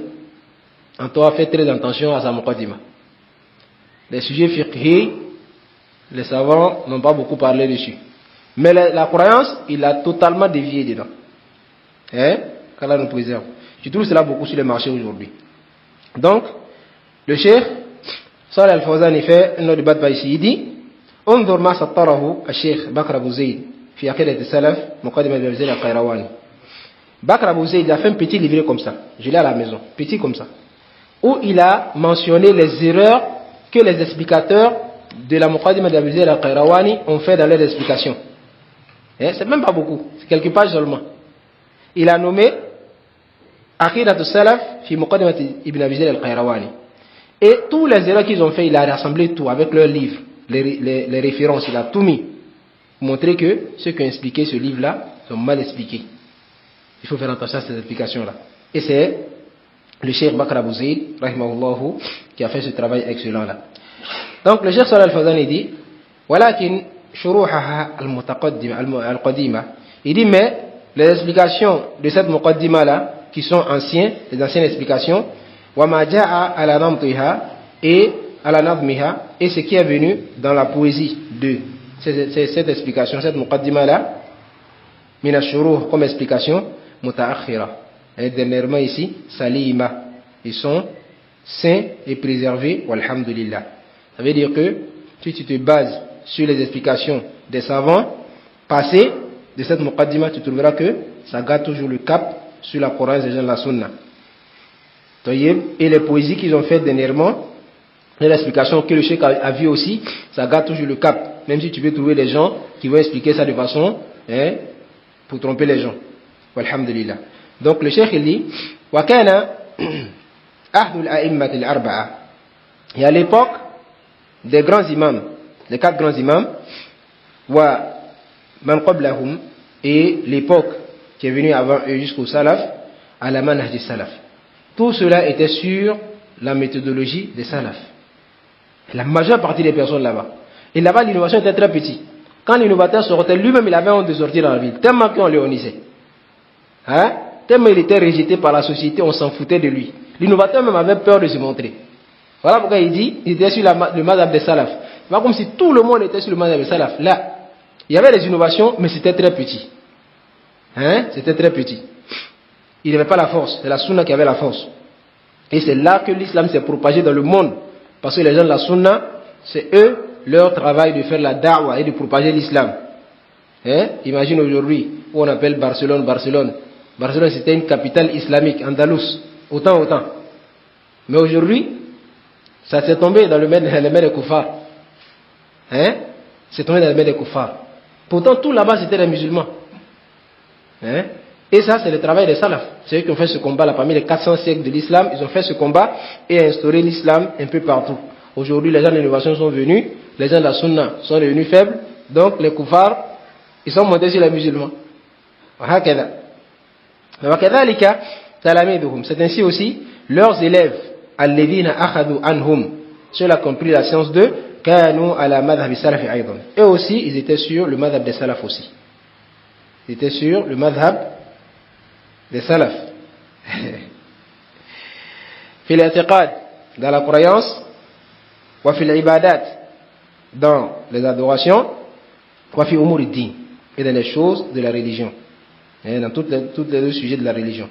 en toi, fais très attention à sa muqaddima. Les sujets fiqhi, les savants n'ont pas beaucoup parlé dessus. Mais la croyance, il a totalement dévié dedans. Qu'Allah nous préserve. Je trouve cela beaucoup sur les marchés aujourd'hui. Donc, le cheikh, Salih Al-Fawzan, il fait un autre débat pas ici. Il dit انظر ما سطره الشيخ بكر أبو زيد في عقيدة السلف مقدمة ابن زيد القيرواني. Bakr Abou Zayd a fait un petit livret comme ça, je l'ai à la maison, petit comme ça, où il a mentionné les erreurs que les explicateurs de la Muqaddimah d'Abou Zayd al-Qayrawani ont fait dans leurs explications. C'est même pas beaucoup, c'est quelques pages seulement. Il a nommé Aqidat al-Salaf fi Muqaddimah ibn Abi Zayd al-Qayrawani. Et tous les erreurs qu'ils ont fait, il a rassemblé tout avec leurs livres, les références, il a tout mis. Pour montrer que ceux qui ont expliqué ce livre-là sont mal expliqués. Il faut faire attention à ces explications-là. Et c'est le Cheikh Bakr Abou Zayd, rahimahullah, qui a fait ce travail excellent-là. Donc le Cheikh Salih Al-Fawzan dit ولكن شروحها القديمة. Il dit mais les explications de cette muqaddima-là, qui sont les anciennes explications, وما جاء على نظمها et على نظمها, et ce qui est venu dans la poésie de cette explication, cette muqaddima-là, من الشروح comme explication, mutaakhira, et dernièrement ici, salima, ils sont saints et préservés, walhamdulillah. Ça veut dire que si tu te bases sur les explications des savants passés de cette muqaddima, tu trouveras que ça garde toujours le cap sur la Coran des gens de la Sunna. Et les poésies qu'ils ont faites dernièrement, les explications que le cheikh a vues aussi, ça garde toujours le cap, même si tu peux trouver des gens qui vont expliquer ça de façon pour tromper les gens. Walhamdulillah. Donc le cheikh il dit وَكَانَ أَهْدُ الْأَئِمَّةِ الْأَرْبَعَةِ. Et à l'époque des grands imams, des 4 grands imams, وَمَنْ قَبْلَهُمْ, et l'époque qui est venue avant eux jusqu'au salaf, à la manhaj des salaf. Tout cela était sur la méthodologie des salaf. La majeure partie des personnes là-bas. Et là-bas l'innovation était très petite. Quand l'innovateur sortait, lui-même il avait honte de sortir dans la ville, tellement qu'on le honnissait. Tellement il était rejeté par la société, on s'en foutait de lui. L'innovateur même avait peur de se montrer. Voilà pourquoi il dit, il était sur le madhab des salaf. Pas comme si tout le monde était sur le madhab des salaf. Là, il y avait des innovations, mais c'était très petit. C'était très petit. Il n'avait pas la force, c'est la sunna qui avait la force. Et c'est là que l'islam s'est propagé dans le monde. Parce que les gens de la sunna, c'est eux, leur travail de faire la da'wah et de propager l'islam. Imagine aujourd'hui où on appelle Barcelone. Barcelone c'était une capitale islamique, Andalous, autant. Mais aujourd'hui, ça s'est tombé dans les mains des koufars. C'est tombé dans les mains des koufars. Pourtant tout là-bas c'était des musulmans. Et ça c'est le travail des salaf. C'est eux qui ont fait ce combat là parmi les 400 siècles de l'islam. Ils ont fait ce combat et instauré l'islam un peu partout. Aujourd'hui les gens de l'innovation sont venus, les gens de la sunna sont devenus faibles, donc les koufars ils sont montés sur les musulmans. C'est ainsi aussi leurs élèves, alladhina akhadhu anhum, ceux-là qui ont pris la science d'eux, kanu ala madhhab salaf aydan. Et aussi ils étaient sur le madhhab des salaf aussi. Ils étaient sur le madhhab des salaf. Fil i'tiqad, dans la croyance, wa fil ibadat, dans les adorations, wa fi umur ad-din, et dans les choses de la religion, et dans tous les sujets de la religion.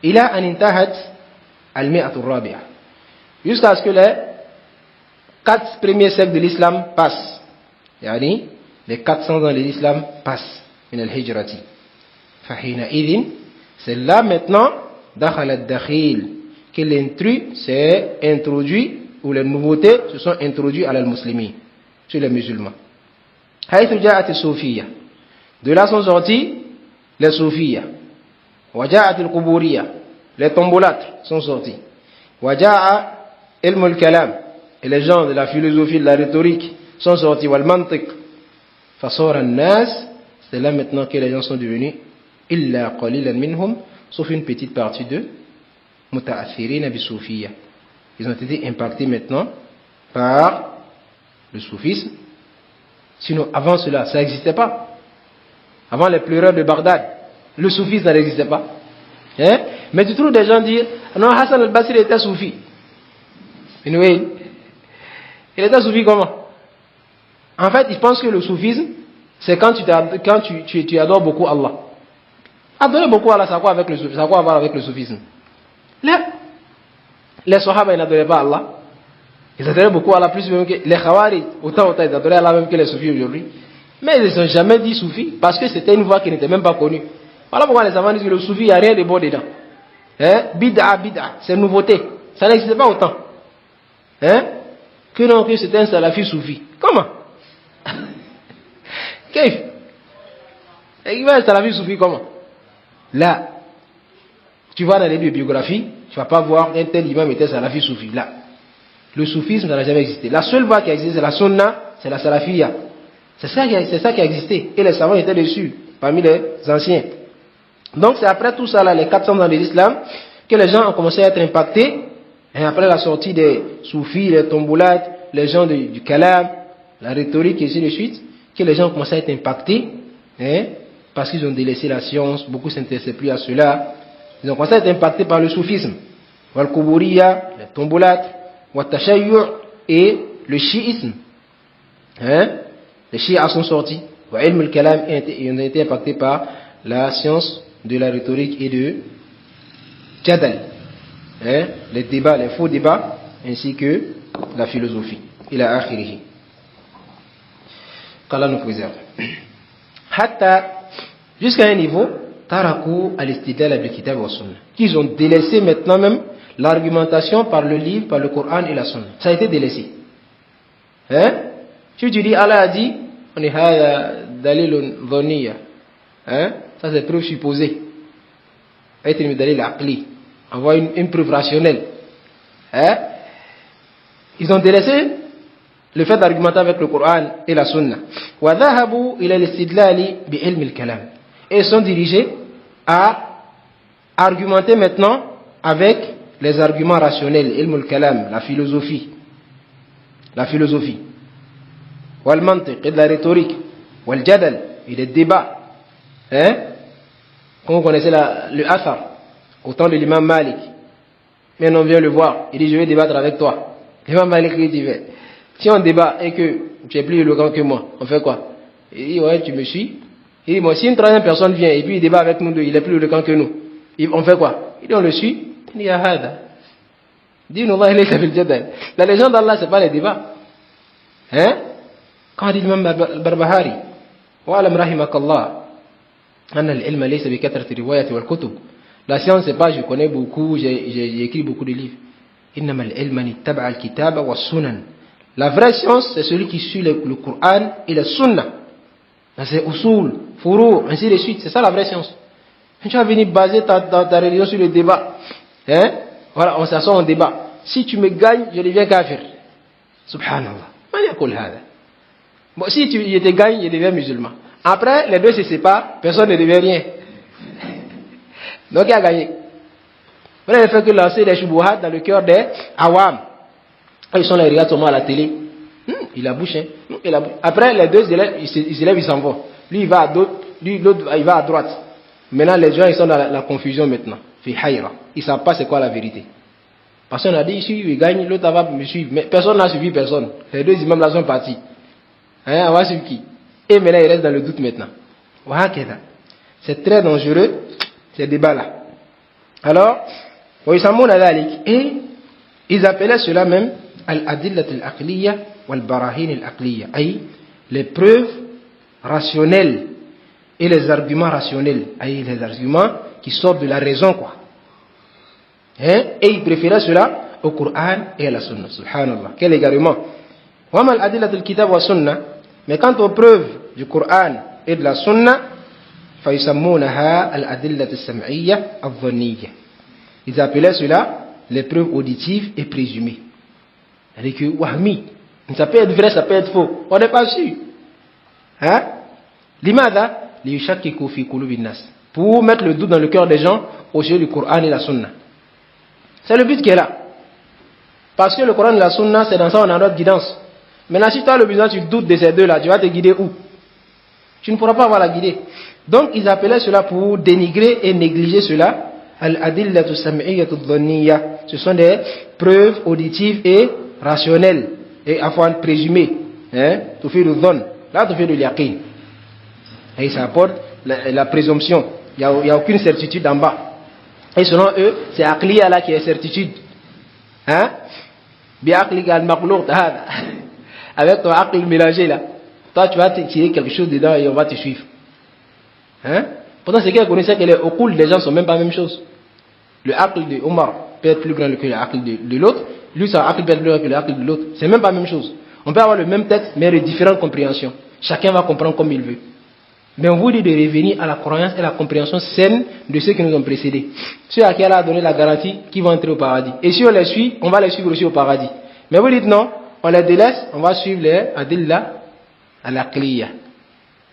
Il a an intahat al-mi'atu ar-rabi'a, jusqu'à ce que les 4 premiers siècles de l'islam passent. Yani, les 400 ans de l'islam passent. Min al-hijrati. Fahina idin, c'est là maintenant, dakhal ad-dakhil, que l'intrus s'est introduit, ou les nouveautés se sont introduites à l'al-muslimi, sur les musulmans. Haythu ja'at as-soufiyya. De là sont sortis les soufiyya. Wa ja'at al-quburiyya. Les tombolâtres sont sortis. Wa ja'a ilm al-kalam. Et les gens de la philosophie, de la rhétorique sont sortis. Wal mantiq. Fasara an-nas. C'est là maintenant que les gens sont devenus illa qalilan minhum, sauf une petite partie d'eux, muta'athirina bi-soufiyya. Ils ont été impactés maintenant par le soufisme. Sinon, avant cela, ça n'existait pas. Avant les pleureurs de Bagdad, le soufisme, ça n'existait pas. Mais tu trouves des gens dire, non, Hassan al-Basri était soufi. Anyway, il était soufi comment? En fait, ils pensent que le soufisme, c'est quand tu adores beaucoup Allah. Adorer beaucoup Allah, ça a quoi à voir avec le soufisme? Les Sahaba, ils n'adoraient pas Allah. Ils adoraient beaucoup Allah plus même que les Khawarij. Autant ils adoraient Allah même que les soufis aujourd'hui. Mais ils n'ont jamais dit soufi parce que c'était une voix qui n'était même pas connue. Voilà pourquoi les savants disent que le soufi, il n'y a rien de bon dedans. Bid'a, c'est nouveauté. Ça n'existait pas autant. Que non, que c'était un salafi soufi. Comment? Qu'est-ce? Il va un salafi soufi comment? Là, tu vois dans les biographies, tu ne vas pas voir un tel imam était salafi soufi. Là, le soufisme, ça n'a jamais existé. La seule voie qui a existé, c'est la sunna, c'est la salafiyya. C'est ça qui a existé. Et les savants étaient dessus, parmi les anciens. Donc c'est après tout ça, là, les 400 ans de l'islam, que les gens ont commencé à être impactés. Et après la sortie des soufis, les tomboulades, les gens du kalam, la rhétorique et ainsi de suite, que les gens ont commencé à être impactés, parce qu'ils ont délaissé la science, beaucoup ne s'intéressaient plus à cela. Ils ont commencé à être impactés par le soufisme. Wal-Kuburiya, les tomboulades, Wat-Tashayyu' et le chiisme. Les chiites sont sortis. Wa ilm al-kalam, ils ont été impactés par la science de la rhétorique et de jadal. Les débats, les faux débats, ainsi que la philosophie. Ila akhirihi. Qu'Allah nous préserve. Hatta, jusqu'à un niveau, taraku al-istidlal bil-kitab wa sunnah. Qu'ils ont délaissé maintenant même l'argumentation par le livre, par le Coran et la Sunna. Ça a été délaissé. Tu dis Allah a dit, on est dalil dhaniya. Ça c'est preuve supposée. Être une dalil aqli. Avoir une preuve rationnelle. Ils ont délaissé le fait d'argumenter avec le Coran et la Sunna. Wa dhahabu ila al-istidlal bi ilm al-kalam. Et ils sont dirigés à argumenter maintenant avec les arguments rationnels, ilm al-kalam, la philosophie. La philosophie. Wal mantiq, et de la rhétorique. Wal jadal, et des débats. Comme vous connaissez le athar, au temps de l'imam Malik. Maintenant on vient le voir, il dit je vais débattre avec toi. L'imam Malik il dit si on débat et que tu es plus éloquent que moi, on fait quoi? Il dit ouais tu me suis. Il dit moi si une troisième personne vient et puis il débat avec nous deux, il est plus éloquent que nous, on fait quoi? Il dit on le suit. Il dit ahada. Dinullah ilayka bil jadal. La légende d'Allah c'est pas les débats. Quand dit l'imam Barbahari wa'alam rahimakallah anna al-ilma laysa bi kathrati riwayati wal kutub. La science c'est pas je connais beaucoup, j'ai écrit beaucoup de livres. Innama al-ilma nittaba'a al-kitaba was sunan. La vraie science c'est celui qui suit le Coran et la sunna. C'est usul, furu, ainsi de suite, c'est ça la vraie science. Tu vas venir baser ta religion sur le débat. Voilà, on s'assoit en débat. Si tu me gagnes, je deviens kafir. Subhanallah. Bon, si je te gagne, je deviens musulman. Après, les deux se séparent, personne ne devient rien. Donc, il a gagné. Vous n'avez fait que lancer des shubuhat dans le cœur des awam. Ils sont là, ils regardent seulement à la télé. Il a bouché. Après, les deux ils s'en vont. Lui, il va à droite. L'autre, il va à droite. Maintenant, les gens, ils sont dans la confusion maintenant. Ils ne savent pas c'est quoi la vérité. Parce qu'on a dit, ici, il gagne, l'autre va me suivre. Mais personne n'a suivi personne. Les deux imams là sont partis. On va suivre qui? Et maintenant, il reste dans le doute maintenant. C'est très dangereux, ces débats-là. Alors, et ils appelaient cela même al-adillat al-aqliya wal-barahin al-aqliya. Les preuves rationnelles et les arguments rationnels. Les arguments qui sortent de la raison, quoi. Et ils préféraient cela au Coran et à la Sunna. Subhanallah. Quel égarement. Wa al-adillat al-kitab wa sunna. Mais quant aux preuves du Coran et de la Sunna, فَيُسَمُّونَهَا الْأَدِلَّةِ السَّمْعِيَّةِ الظَّنِّيَّةِ. Ils appelaient cela les preuves auditives et présumées. C'est-à-dire que wahmi, ça peut être vrai, ça peut être faux. On n'est pas sûr. Limada liyushakkiku fi qulubi nas. Pour mettre le doute dans le cœur des gens au sujet du Coran et la Sunna. C'est le but qui est là. Parce que le Coran et la Sunna, c'est dans ça on a notre guidance. Maintenant, si tu as le besoin, tu doutes de ces deux-là, tu vas te guider où? Tu ne pourras pas avoir la guider. Donc, ils appelaient cela pour dénigrer et négliger cela. Al-adillatu sam'iyyatu dhanniya. Ce sont des preuves auditives et rationnelles. Et afin présumées. Tu fais le dhann. Là, tu fais le yaqin. Et ça apporte la présomption. Il n'y a aucune certitude en bas. Et selon eux, c'est Aqliya là qui est certitude. Avec ton aql mélangé là, toi tu vas tirer quelque chose dedans et on va te suivre. Hein? Pourtant, c'est qu'elle connaissait que les occultes des gens ne sont même pas la même chose. Le aql de Omar peut être plus grand que le aql de l'autre. Lui, son aql peut être plus grand que le aql de l'autre. C'est même pas la même chose. On peut avoir le même texte, mais de différentes compréhensions. Chacun va comprendre comme il veut. Mais on vous dit de revenir à la croyance et la compréhension saine de ceux qui nous ont précédés. Ceux à qui Allah a donné la garantie qu'ils vont entrer au paradis. Et si on les suit, on va les suivre aussi au paradis. Mais vous dites non, on les délaisse, on va suivre les adilla al-aqliya.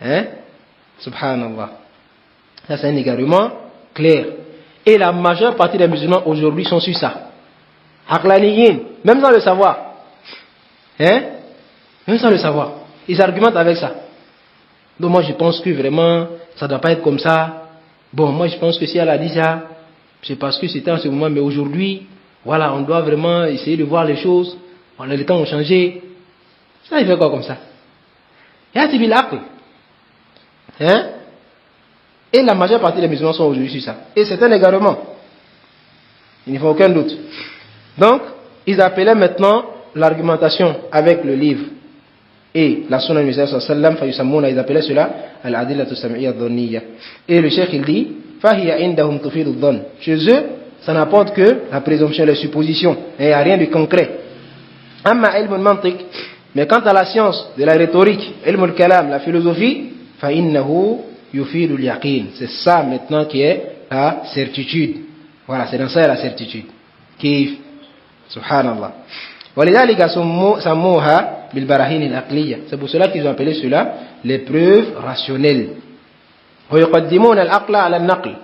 Hein? Subhanallah. Ça c'est un égarement clair. Et la majeure partie des musulmans aujourd'hui sont sur ça. Aqlaniyin, même sans le savoir. Hein? Même sans le savoir. Ils argumentent avec ça. Donc moi je pense que vraiment, ça ne doit pas être comme ça. Bon, moi je pense que si elle a dit ça, c'est parce que c'était en ce moment, mais aujourd'hui, voilà, on doit vraiment essayer de voir les choses. Les temps ont changé. Ça, il fait quoi comme ça? Yati l'aql. Hein? Et la majeure partie des musulmans sont aujourd'hui sur ça. Et c'est un égarement. Il n'y a aucun doute. Donc, ils appelaient maintenant l'argumentation avec le livre et la sunna du Muhammad sallallahu alayhi wa sallam, ils appelaient cela al-adillatu sam'iyya dhanniya. Et le cheikh il dit fahiya indahum tufidu dhann. Chez eux, ça n'apporte que la présomption, les suppositions, et il n'y a rien de concret. Amma ilm al-mantiq, mais quant à la science de la rhétorique, ilm al-kalam, la philosophie, fa innahu yufidu al-yaqin. C'est ça maintenant qui est la certitude. Voilà, c'est dans ça la certitude. Kif, subhanallah. ولذلك سموها بالبراهين العقلية. C'est pour cela qu'ils ont appelé cela les preuves rationnelles. ويقدمون العقل على النقل.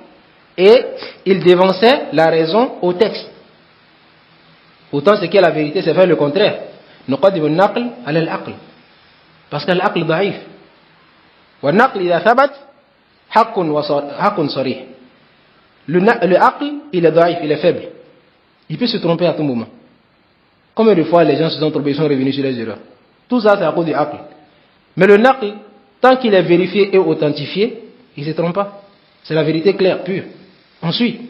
Et ils dévançaient la raison au texte. Autant ce qui est la vérité, c'est faire le contraire. نقدم النقل على العقل. Parce que العقل ضعيف. والنقل إذا ثبت حق صريح. Le aql, il est ضعيف, il est faible. Il peut se tromper à tout moment. Combien de fois les gens se sont trompés, ils sont revenus sur les erreurs? Tout ça, c'est à cause du aql. Mais le naql, tant qu'il est vérifié et authentifié, il ne se trompe pas. C'est la vérité claire, pure. Ensuite,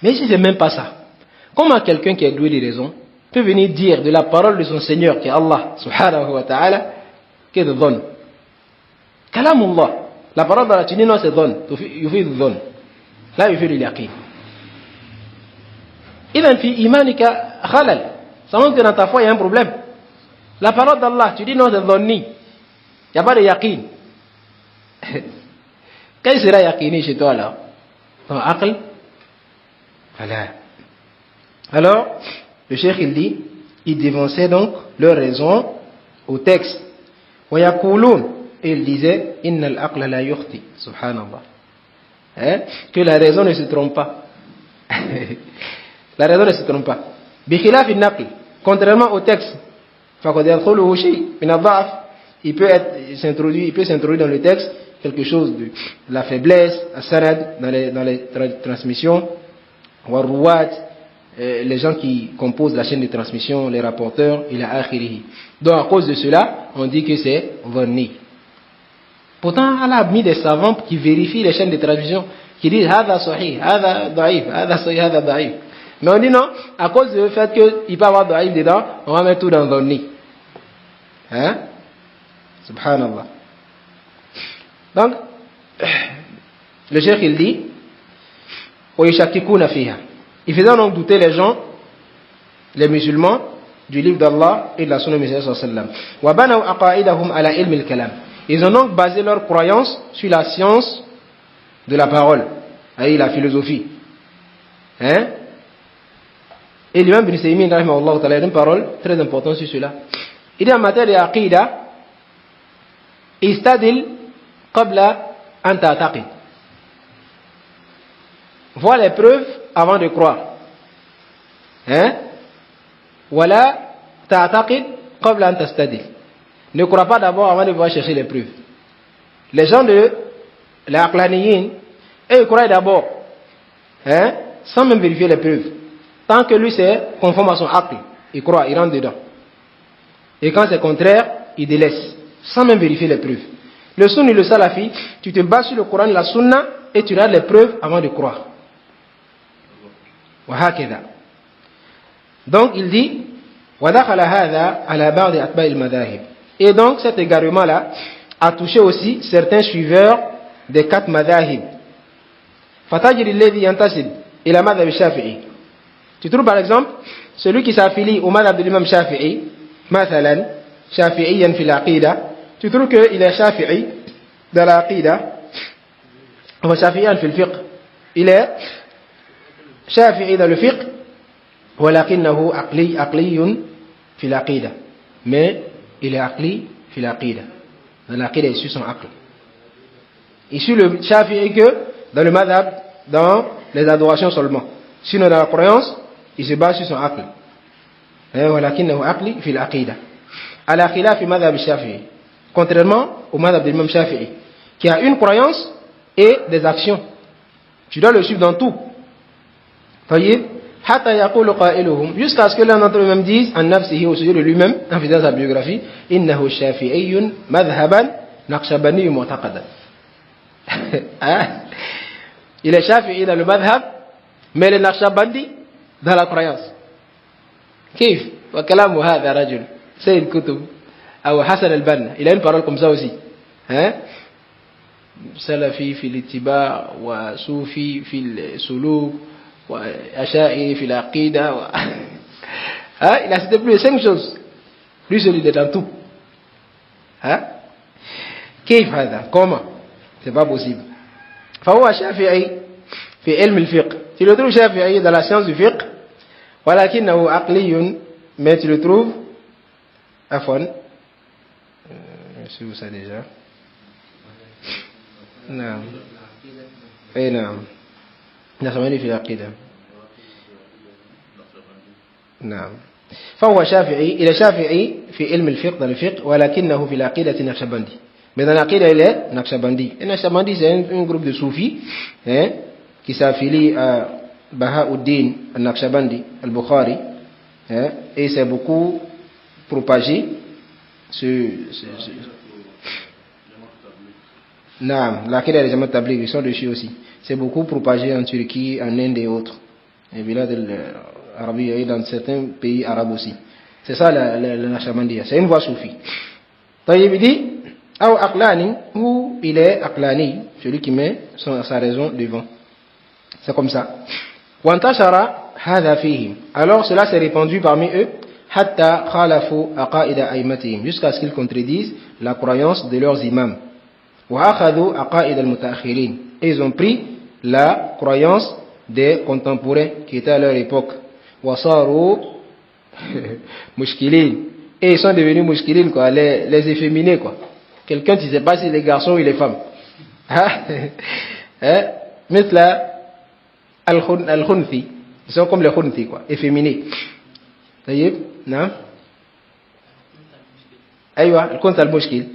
mais si c'est même pas ça, comment quelqu'un qui est doué de raison peut venir dire de la parole de son Seigneur, qui est Allah, subhanahu wa ta'ala, qui est de dhon? Kalamullah. La parole d'Allah, tu dis non, c'est dhon. Yufidu dhon. Là, yufidu l'yaqin. إذن في إيمانك خلل. Ça montre que dans ta foi il y a un problème. La parole d'Allah, tu dis non, c'est dhanni. Il n'y a pas de yaqin. Quel sera yaqini chez toi là? Ton aql? Voilà. Alors, le cheikh il dit, il dévançait donc leur raison au texte. ويقولون, et il disait, إن العقل لا يخطئ. Subhanallah. Hein? Que la raison ne se trompe pas. La raison ne se trompe pas. بخلاف النقل, contrairement au texte, فقد يدخله شيء من الضعف, il peut s'introduire dans le texte quelque chose de la faiblesse, as-sanad, dans les transmissions, والروات, les gens qui composent la chaîne de transmission, les rapporteurs, إلى آخره. Donc à cause de cela, on dit que c'est dhanni. Pourtant, Allah a mis des savants qui vérifient les chaînes de transmission, qui disent هذا صحيح, هذا ضعيف, هذا صحيح, هذا ضعيف. Mais on dit non, à cause du fait qu'il peut y avoir daïf dedans, on va mettre tout dans dhanni. Hein? Subhanallah. Donc, le cheikh il dit, وَيُشَكِّكُونَ فِيهَا. Il faisait donc douter les gens, les musulmans, du livre d'Allah et de la sunna de Muhammad sallallahu alayhi wa sallam. وَبَنَوْا أَقَائِدَهُمْ عَلَى عِلْمِ الْكَلَامِ. Ils ont donc basé leur croyance sur la science de la parole, et la philosophie. Hein? Et l'imam Ibn Taymiyyah rahimahullah ta'ala a une parole très importante sur cela. Il dit en matière de aqida, istadil qabla an ta'taqid. Vois les preuves avant de croire. Hein? Wala ta'taqid qabla an tastadil. Ne crois pas d'abord avant de pouvoir chercher les preuves. Les gens de l'aqlaniyin, ils croient d'abord, hein, sans même vérifier les preuves. Tant que lui c'est conforme à son aql, il croit, il rentre dedans. Et quand c'est contraire, il délaisse, sans même vérifier les preuves. Le sunni et le salafi, tu te bases sur le Coran et la sunna et tu regardes les preuves avant de croire. Donc il dit, ودخل هذا على بعض أتباع المذاهب. Et donc cet égarement-là a touché aussi certains suiveurs des 4 madhahib. فتجد الذي ينتسب إلى مذهب الشافعي. Tu trouves par exemple celui qui s'affilie au madhab de l'imam Shafi'i, مثلا شافعيا في العقيدة, tu trouves qu'il est Shafi'i dans l'aqida, ou Shafi'an في الفقه. Il est Shafi'i dans le fiqh, ولكنه عقلي في العقيدة. Mais il est عقلي في العقيدة. Dans l'aqida, il suit son aql. Il suit le Shafi'i que dans le madhab, dans les adorations seulement. Sinon dans la croyance, il se base sur son aql. ولكنه عقلي في العقيدة. على خلاف مذهب الشافعي. Contrairement au madhab de l'imam Shafi'i, qui a une croyance et des actions. Tu dois le suivre dans tout. Voyez, حتى يقول قائلهم, jusqu'à ce que l'un d'entre eux-mêmes dise en nafsihi, au sujet de lui-même, en faisant sa biographie, إنه شافعي مذهبا نقشبندي معتقدا. Il est Shafi'i dans le madhab, mais le Naqshbandi dans la croyance. كيف وكلام هذا رجل سيد كتب أو حسن البنا, il a une parole comme ça aussi, hein? سلفي في الاتباع وصوفي في السلوك وأشاعري في العقيدة hein? Il a cité plus de 5 choses. Lui celui de dans tout, hein? كيف هذا, comment? C'est pas possible. فهو شافعي في علم الفقه. Tu le trouves شافعي dans la science du fiqh, ولكنه عقلي, mais tu le trouves عفوا, si vous savez déjà. نعم اي نعم نحن في العقيدة. نعم فهو شافعي, il est شافعي في علم الفقه dans le fiqh, ولكنه في العقيدة نقشبندي. Mais dans l'aqida, il est Naqshbandi. Et Naqshbandi, c'est un groupe de soufis, hein, qui s'affilie à Baha'uddin al-Naqshbandi al-Bukhari, hein, et c'est beaucoup propagé Non, l'aqida des Jamaat Tabligh, ils sont dessus aussi. C'est beaucoup propagé en Turquie, en Inde et autres. Et Bilad al-Arabi et dans certains pays arabes aussi. C'est ça le Naqshbandi. C'est une voie soufie. Taïb, il dit, ou aqlani, ou il est aqlani, celui qui met sa raison devant. C'est comme ça. Wantashara hadha fihim. Alors cela s'est répandu parmi eux, hatta khalafu aqaida aymatihim, jusqu'à ce qu'ils contredisent la croyance de leurs imams. Wa akhadhu aqaida al-mutaakhirin. Et ils ont pris la croyance des contemporains qui étaient à leur époque. Wa saru mushkilin. Et ils sont devenus mushkilin, quoi, les efféminés, quoi. Quelqu'un, tu ne sais pas si les garçons ou les femmes. Mettre là, al-khunthi. Ils sont comme les khunthi, quoi, efféminés. Taïb, non? Aïwa, al-khunth al-mushkil.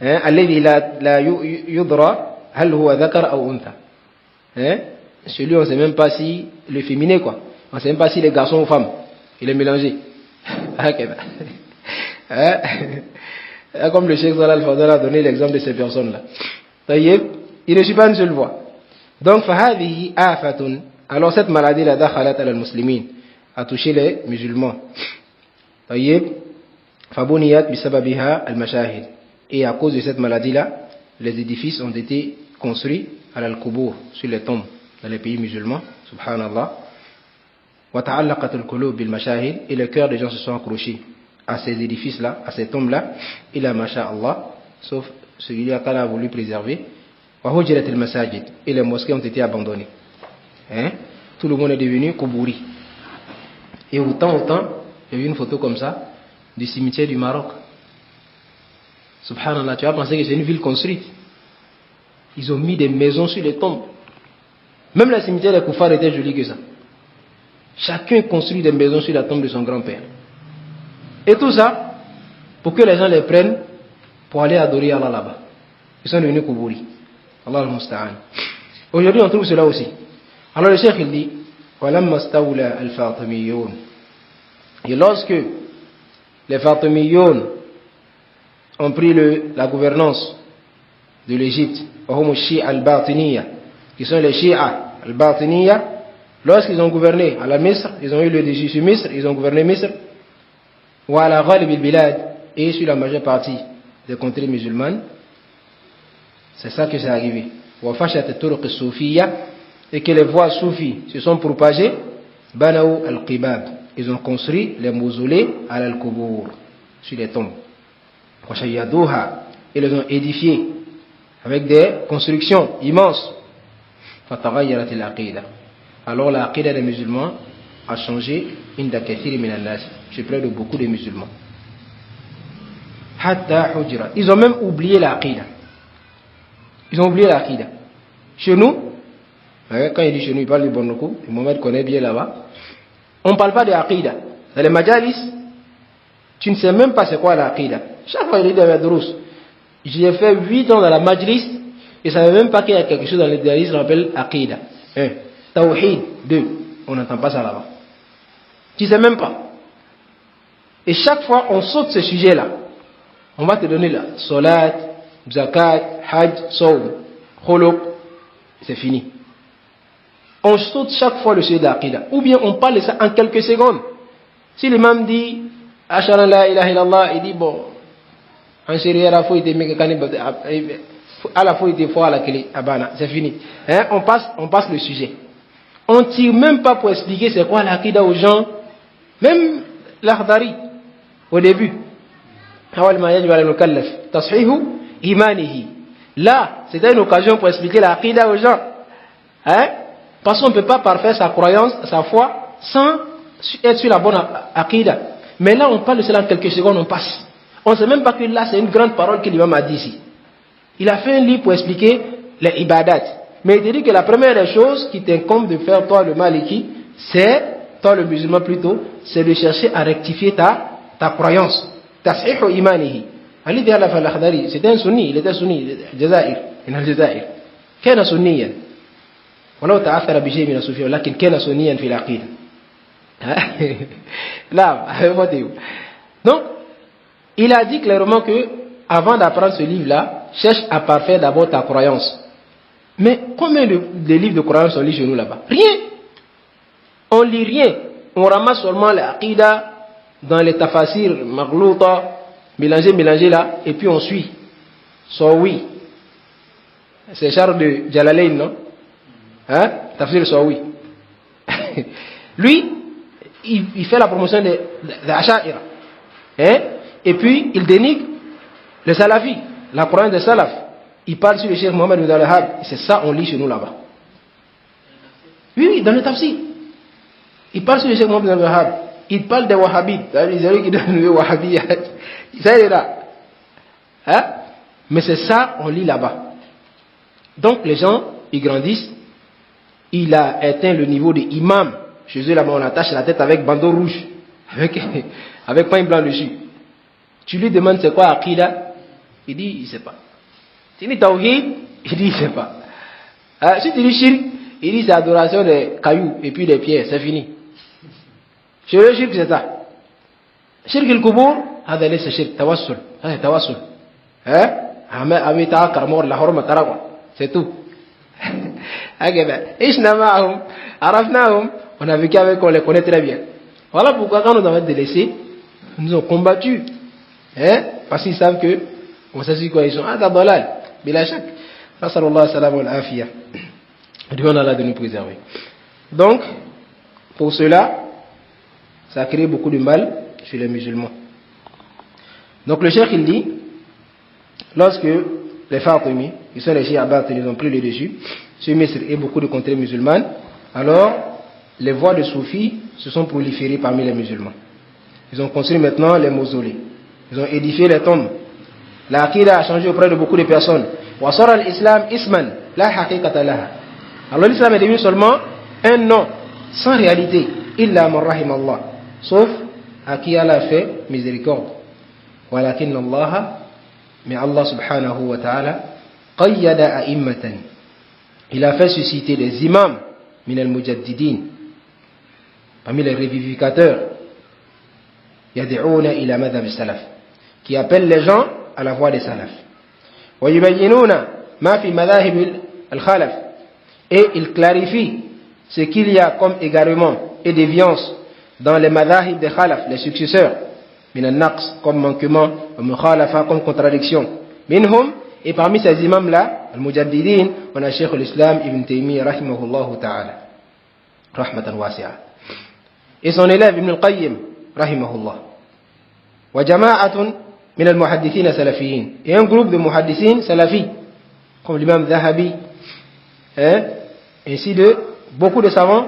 Alladhi la yudra, hal huwa dhakar ou untha. Celui, on ne sait même pas si le féminin, quoi. On ne sait même pas si les garçons ou femmes. Il est mélangé. Comme le Cheikh Zalal Fadal a donné l'exemple de ces personnes-là. Il ne suit pas une seule voix. Donc, فهذه آفة. Alors cette maladie-là, دخلت على المسلمين, a touché les musulmans. فبنيت بسببها المشاهد. Et à cause de cette maladie-là, les édifices ont été construits à al-Qubour, sur les tombes, dans les pays musulmans, subhanallah. وتعلقت القلوب بالمشاهد. Et les cœurs des gens se sont accrochés à ces édifices-là, à ces tombes-là, il a masha'Allah, sauf celui-là qu'Allah a voulu préserver. وهجرت المساجد. Et les mosquées ont été abandonnées. Tout le monde est devenu Qubouri. Et autant, il y a eu une photo comme ça du cimetière du Maroc. Subhanallah, tu vas penser que c'est une ville construite. Ils ont mis des maisons sur les tombes. Même le cimetière des Koufars était joli que ça. Chacun construit des maisons sur la tombe de son grand-père. Et tout ça, pour que les gens les prennent pour aller adorer Allah là-bas. Ils sont devenus Qubouri. Allah al-Musta'an. Aujourd'hui, on trouve cela aussi. Alors le Cheikh il dit, وَلَمَّا اسْتَوْلَى الْفَاطِمِيُّونَ. Et lorsque les Fatimiyoun ont pris la gouvernance de l'Égypte, وَهُمُ الشِّيعَ الْبَاطِنِيَّةِ, qui sont les Shia al-Batiniyya, lorsqu'ils ont gouverné à la Misr, ils ont eu le dessus sur Misr, ils ont gouverné Misr, wa ala ghalib al-bilad, et sur la majeure partie des contrées musulmanes, c'est ça que c'est arrivé. Wa fashat at-turuq as-soufiyya, et que les voies soufis se sont propagées, banaw al-qibab, ils ont construit les mausolées à al-qubur, sur les tombes. Wa shayyaduha, ils les ont édifiés avec des constructions immenses. Fatagayyarat al-aqida. Alors l'aqida des musulmans a changé inda kathiri min an-nas, chez près de beaucoup de musulmans. Hatta hujra. Ils ont même oublié l'aqida. Ils ont oublié l'aqida. Chez nous, quand il dit chez nous, il parle du Bornoko, et Mohamed connaît bien là-bas, on ne parle pas de l'aqida. Dans les majalis, tu ne sais même pas c'est quoi l'aqida. Chaque fois il dit dans la drous, j'ai fait 8 ans dans la majlis, et je ne savais même pas qu'il y a quelque chose dans les majalis qu'on appelle aqida. 1. Tawhid. 2. On n'entend pas ça là-bas. Tu ne sais même pas. Et chaque fois, on saute ce sujet-là. On va te donner là, salat, zakat, hajj, sawm, khuluq, c'est fini. On saute chaque fois le sujet de l'aqida. Ou bien on parle de ça en quelques secondes. Si l'imam dit, Ashara la ilaha illallah, il dit, bon, en sérieux, à la fois, il était à la fois, il était fort à la clé, abana, c'est fini. Hein? On passe le sujet. On ne tire même pas pour expliquer c'est quoi l'aqida aux gens. Même l'Akhdari, au début. Là, c'était une occasion pour expliquer l'aqida aux gens. Hein? Parce qu'on ne peut pas parfaire sa croyance, sa foi, sans être sur la bonne aqida. Mais là, on parle de cela en quelques secondes, on passe. On ne sait même pas que là, c'est une grande parole que l'imam a dit ici. Il a fait un livre pour expliquer les ibadat. Mais il te dit que la première des choses qui t'incombe de faire, toi le maliki, c'est, toi le musulman plutôt, c'est de chercher à rectifier ta croyance. Tashihu imanihi. Ali dit al-Akhdari, c'était un sunni, il était sunni, Jazair, Jazair. كان سنيا ولو تأثر بشيء من الصوفية ولكن كان سنيا في العقيدة. Là, donc, il a dit clairement que avant d'apprendre ce livre-là, cherche à parfaire d'abord ta croyance. Mais combien de livres de croyance on lit chez nous là-bas? Rien. On lit rien. On ramasse seulement l'aqida dans les tafasir, maghlouta, mélangé là, et puis on suit. So oui. C'est Charles de Jalalain, non? Hein? Tafsir so oui. Lui, il fait la promotion de Asha'ira. Hein? Et puis, il dénigre le salafi, la Coran des salaf. Il parle sur le Cheikh Mohammed ibn al-Wahhab. C'est ça on lit chez nous là-bas. Oui, dans le tafsir. Il parle sur le Cheikh Mohammed ibn al-Wahhab. Il parle des wahhabites. Les amis qui donnent le wahhabiyat. Ça, il est là. Hein? Mais c'est ça on lit là-bas. Donc, les gens, ils grandissent. Il a atteint le niveau de imam. Chez eux, là-bas, on attache la tête avec bandeau rouge. Avec pain blanc dessus. Tu lui demandes c'est quoi Aqida? Il dit, il ne sait pas. Tu dis Tawhid? Il dit, il ne sait pas. Si tu dis Shirk, il dit c'est adoration des cailloux et puis des pierres, c'est fini. Chez eux, Shirk, c'est ça. Shirk al-Kubur, c'est Shirk, Tawassul. C'est Tawassul. C'est tout. On a vécu avec, on les connaît très bien. Voilà pourquoi quand nous avons délaissé, nous ont combattu. Parce qu'ils savent que, on sait sur quoi ils sont. D'Abdallah, Bilachak. Nassallallahu salam wa afiyah. Demande à Allah de nous préserver. Donc, pour cela, ça a créé beaucoup de mal chez les musulmans. Donc le cheikh il dit, lorsque les Fatimi, qui sont les chiites abates, ils ont pris le dessus, sur Misr et beaucoup de contrées musulmanes, alors les voies de soufis se sont proliférées parmi les musulmans. Ils ont construit maintenant les mausolées. Ils ont édifié les tombes. La aqida a changé auprès de beaucoup de personnes. Wasara al-Islam isman, la haqiqata laha. Alors l'islam est devenu seulement un nom, sans réalité. Illa man rahim Allah. Sauf à qui Allah fait miséricorde. Walakin Allah, mais Allah subhanahu wa ta'ala, qayyada a'immatan. Il a fait susciter des imams, min al-mujaddidin, parmi les revivificateurs, yad'una ila madhhab salaf, qui appellent les gens à la voie des salaf. Wa yubayyinuna ma fi madhahib al-khalaf, et il clarifie ce qu'il y a comme égarement et déviance dans les madhahib des khalaf, les successeurs. min al-naqs, comme manquement, al-mukhalafa, comme contradiction. Minhum, et parmi ces imams-là, al-mujaddidin, on a Cheikh al-Islam Ibn Taymiyyah, rahimahullah ta'ala, rahmatan wasi'a. Et son élève Ibn al-Qayyim, rahimahullah. Wa jama'atun min al-muhaddithin salafiyin. Et un groupe de muhaddithin salafis, comme l'imam Zahabi, ainsi de beaucoup de savants,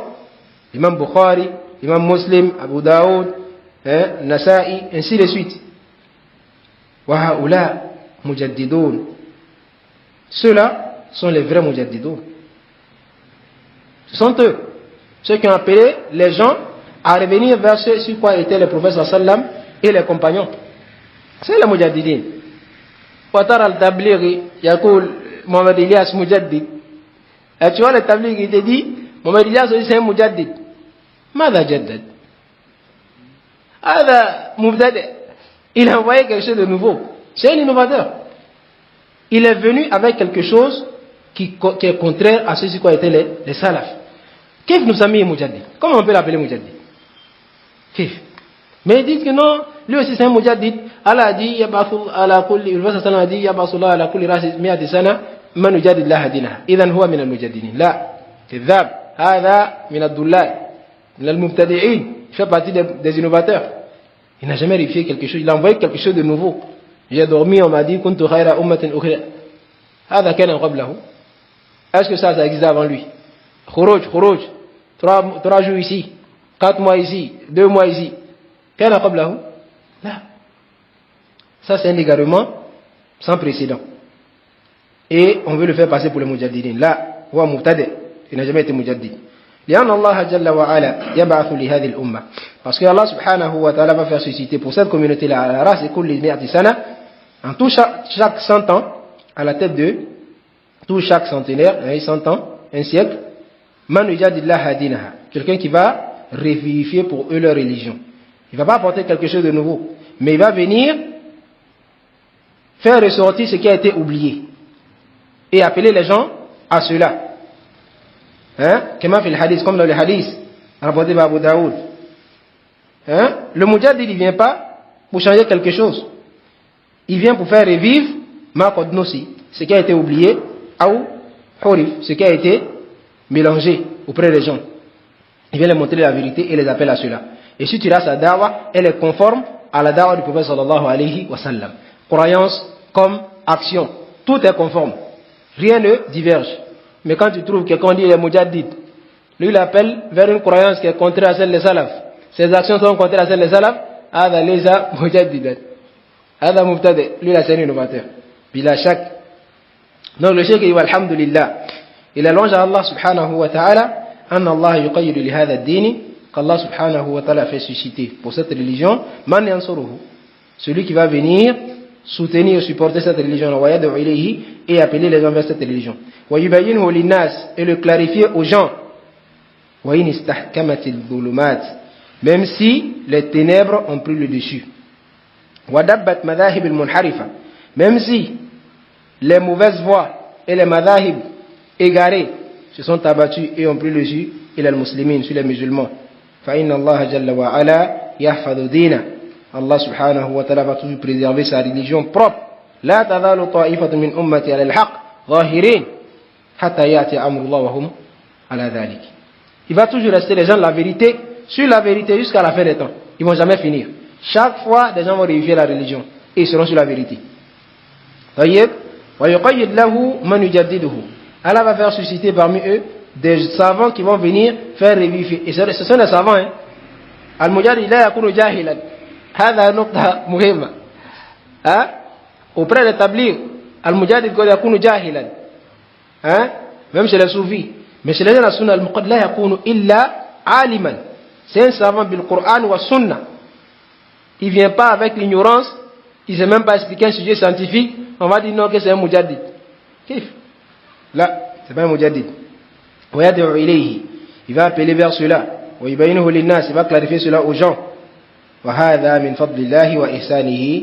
l'imam Bukhari, l'imam Muslim, Abu Daoud, Nasa'i, ainsi de suite. Wa ha'ula mujaddidoun. Ceux-là sont les vrais mujaddidoun. Ce sont eux, ceux qui ont appelé les gens à revenir vers ce sur quoi étaient les prophètes sallam et les compagnons. C'est les mujaddidin. Watar al-Tablighi, Yakoul Mohamed Ilyas mujaddid. Et tu vois le Tablighi, il te dit, Mohamed Ilyas aussi c'est un mujaddid. Mada jaddad. Ada mubtadi. Il a envoyé quelque chose de nouveau. C'est un innovateur. Il est venu avec quelque chose qui est contraire à ce sur quoi étaient les salafs. Kif nous a mis mujaddid? Comment on peut l'appeler mujaddid? Kif? Mais ils disent que non, lui aussi c'est un mujaddid. Allah a dit, Yabasu ala kulli, le prophète sallallahu a dit, Yabasu Allah ala kulli rasi mi'ati sana, man yujadid laha dinaha. Idhan huwa min al-mujaddidin. La, kidhab, hadha min ad-dullal, min al-mubtadi'in. Il fait partie des innovateurs. Il n'a jamais vérifié quelque chose, il a envoyé quelque chose de nouveau. J'ai dormi, on m'a dit, kuntu khayra ummatin ukhra. Hadha kana qablahu. Est-ce que ça existe avant lui? Khuruj, 3 jours ici, 4 mois ici, 2 mois ici. Kana qablahu? Là. Ça c'est un égarement sans précédent. Et on veut le faire passer pour le mujaddidin. Là, huwa mubtadi. Il n'a jamais été mujaddid. لأن الله جل وعلا يبعث لهذه الأمة. Parce que Allah subhanahu wa ta'ala va faire susciter pour cette communauté-là, à la race et kulli mi'ati sana, en tout chaque 100 ans, à la tête de tout chaque centenaire, 100 ans, un siècle, man yujadid laha dinaha, quelqu'un qui va revivifier pour eux leur religion. Il ne va pas apporter quelque chose de nouveau, mais il va venir faire ressortir ce qui a été oublié et appeler les gens à cela. Comme dans le hadith rapporté par Abu Daoud. Le mujaddid, il ne vient pas pour changer quelque chose. Il vient pour faire revivre ma qadnosi, ce qui a été oublié, ou hurif, ce qui a été mélangé auprès des gens. Il vient leur montrer la vérité et les appelle à cela. Et si tu as sa da'wah, elle est conforme à la da'wah du prophète sallallahu alayhi wa sallam. Croyance comme action, tout est conforme. Rien ne diverge. Mais quand tu trouves quelqu'un dit il est mujaddid, lui il appelle vers une croyance qui est contraire à celle des salaf. Ses actions sont contraires à celles des salaf. Ada leza mujaddidan. Ada mubtadi. Lui là c'est un innovateur. Bila shak. Donc le cheikh dit alhamdulillah. Il allonge à Allah subhanahu wa ta'ala. Anna Allah yuqayyidu li hadha ad-din. Qu'Allah subhanahu wa ta'ala fait susciter pour cette religion. Man yansuruhu. Celui qui va venir soutenir, supporter cette religion, et appeler les gens vers cette religion. Et le clarifier aux gens. Même si les ténèbres ont pris le dessus. Même si les mauvaises voies et les madahib égarés se sont abattus et ont pris le dessus, et les musulmans, sur les musulmans. Allah subhanahu wa ta'ala va toujours préserver sa religion propre. La tazalu ta'ifatun min ummati ala al-haq zahirin hatta ya'ti amrullah wa hum ala dhalik. Il va toujours rester les gens de la vérité, sur la vérité jusqu'à la fin des temps. Ils vont jamais finir. Chaque fois, des gens vont vérifier la religion et ils seront sur la vérité. Tayyib wa yuqayyid lahu man yujaddiduhu. Allah va faire susciter parmi eux des savants qui vont venir faire revivifier. Et ce sont des savants, hein. Al-mujaddid la yakunu jahilan. هذا نقطة مهمة. Auprès des tablighs, al-mujaddid قد يكون جاهلا. Même chez les soufis. Mais chez les gens de la sunna, al-muqaddid لا يكون إلا عالما. C'est un savant bil Qur'an wa sunna. Il vient pas avec l'ignorance. Il sait même pas expliquer un sujet scientifique. On va dire non que c'est un mujaddid. Kif? Là, c'est pas un mujaddid. ويدعو إليه. Il va appeler vers cela. ويبينه للناس. Il va clarifier cela aux gens. وهذا من فضل الله وإحسانه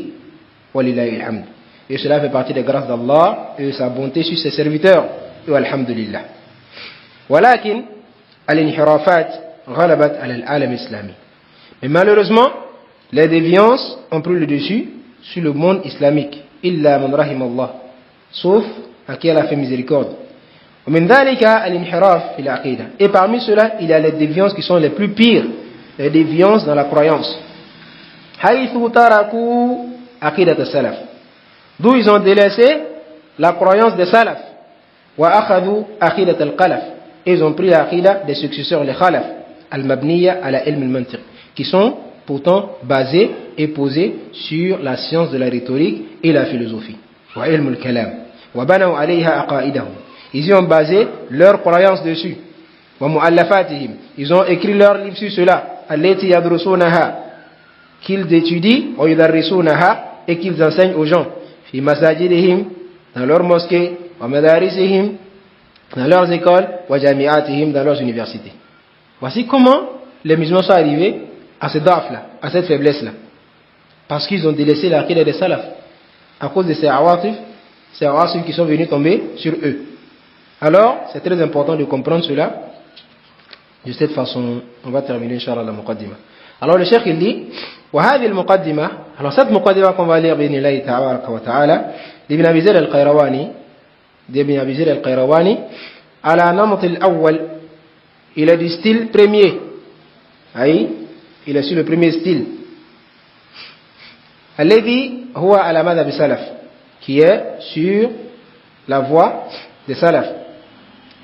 ولله الحمد. Et cela fait partie des grâces d'Allah et de sa bonté sur ses serviteurs. Et alhamdulillah. ولكن الانحرافات غلبت على العالم الإسلامي. Mais malheureusement, les déviances ont pris le dessus sur le monde islamique. Illa man rahimallah. Sauf à qui elle a fait miséricorde. Et parmi cela, il y a les déviances qui sont les plus pires, les déviances dans la croyance. D'où ils ont délaissé la croyance des salaf. Et ils ont pris l'aqida des successeurs, les khalaf, al-mabniya ala ilm al-mantiq, qui sont pourtant basés et posés sur la science de la rhétorique et la philosophie. Wa ilm al-kalam. Wa banaw alayha aqaidahum. Ils y ont basé leur croyance dessus. Ils ont écrit leur livre sur cela. Qu'ils étudient et qu'ils enseignent aux gens. Dans leurs mosquées, dans leurs écoles, dans leurs universités. Voici comment les musulmans sont arrivés à ce daf-là, à cette faiblesse-là. Parce qu'ils ont délaissé l'aqida des salaf. À cause de ces awatif qui sont venus tomber sur eux. Alors, c'est très important de comprendre cela. De cette façon, on va terminer, Inch'Allah, la muqaddima. Alors, le cheikh, il dit, وهذه المقدمة, alors cette muqaddima qu'on va lire, بإذن الله تبارك وتعالى, d'Ibn Abi Zayd al-Qayrawani, على نمط الأول, il est du style premier. Il est sur le premier style. الذي هو على مذهب السلف, qui est sur la voie des salaf.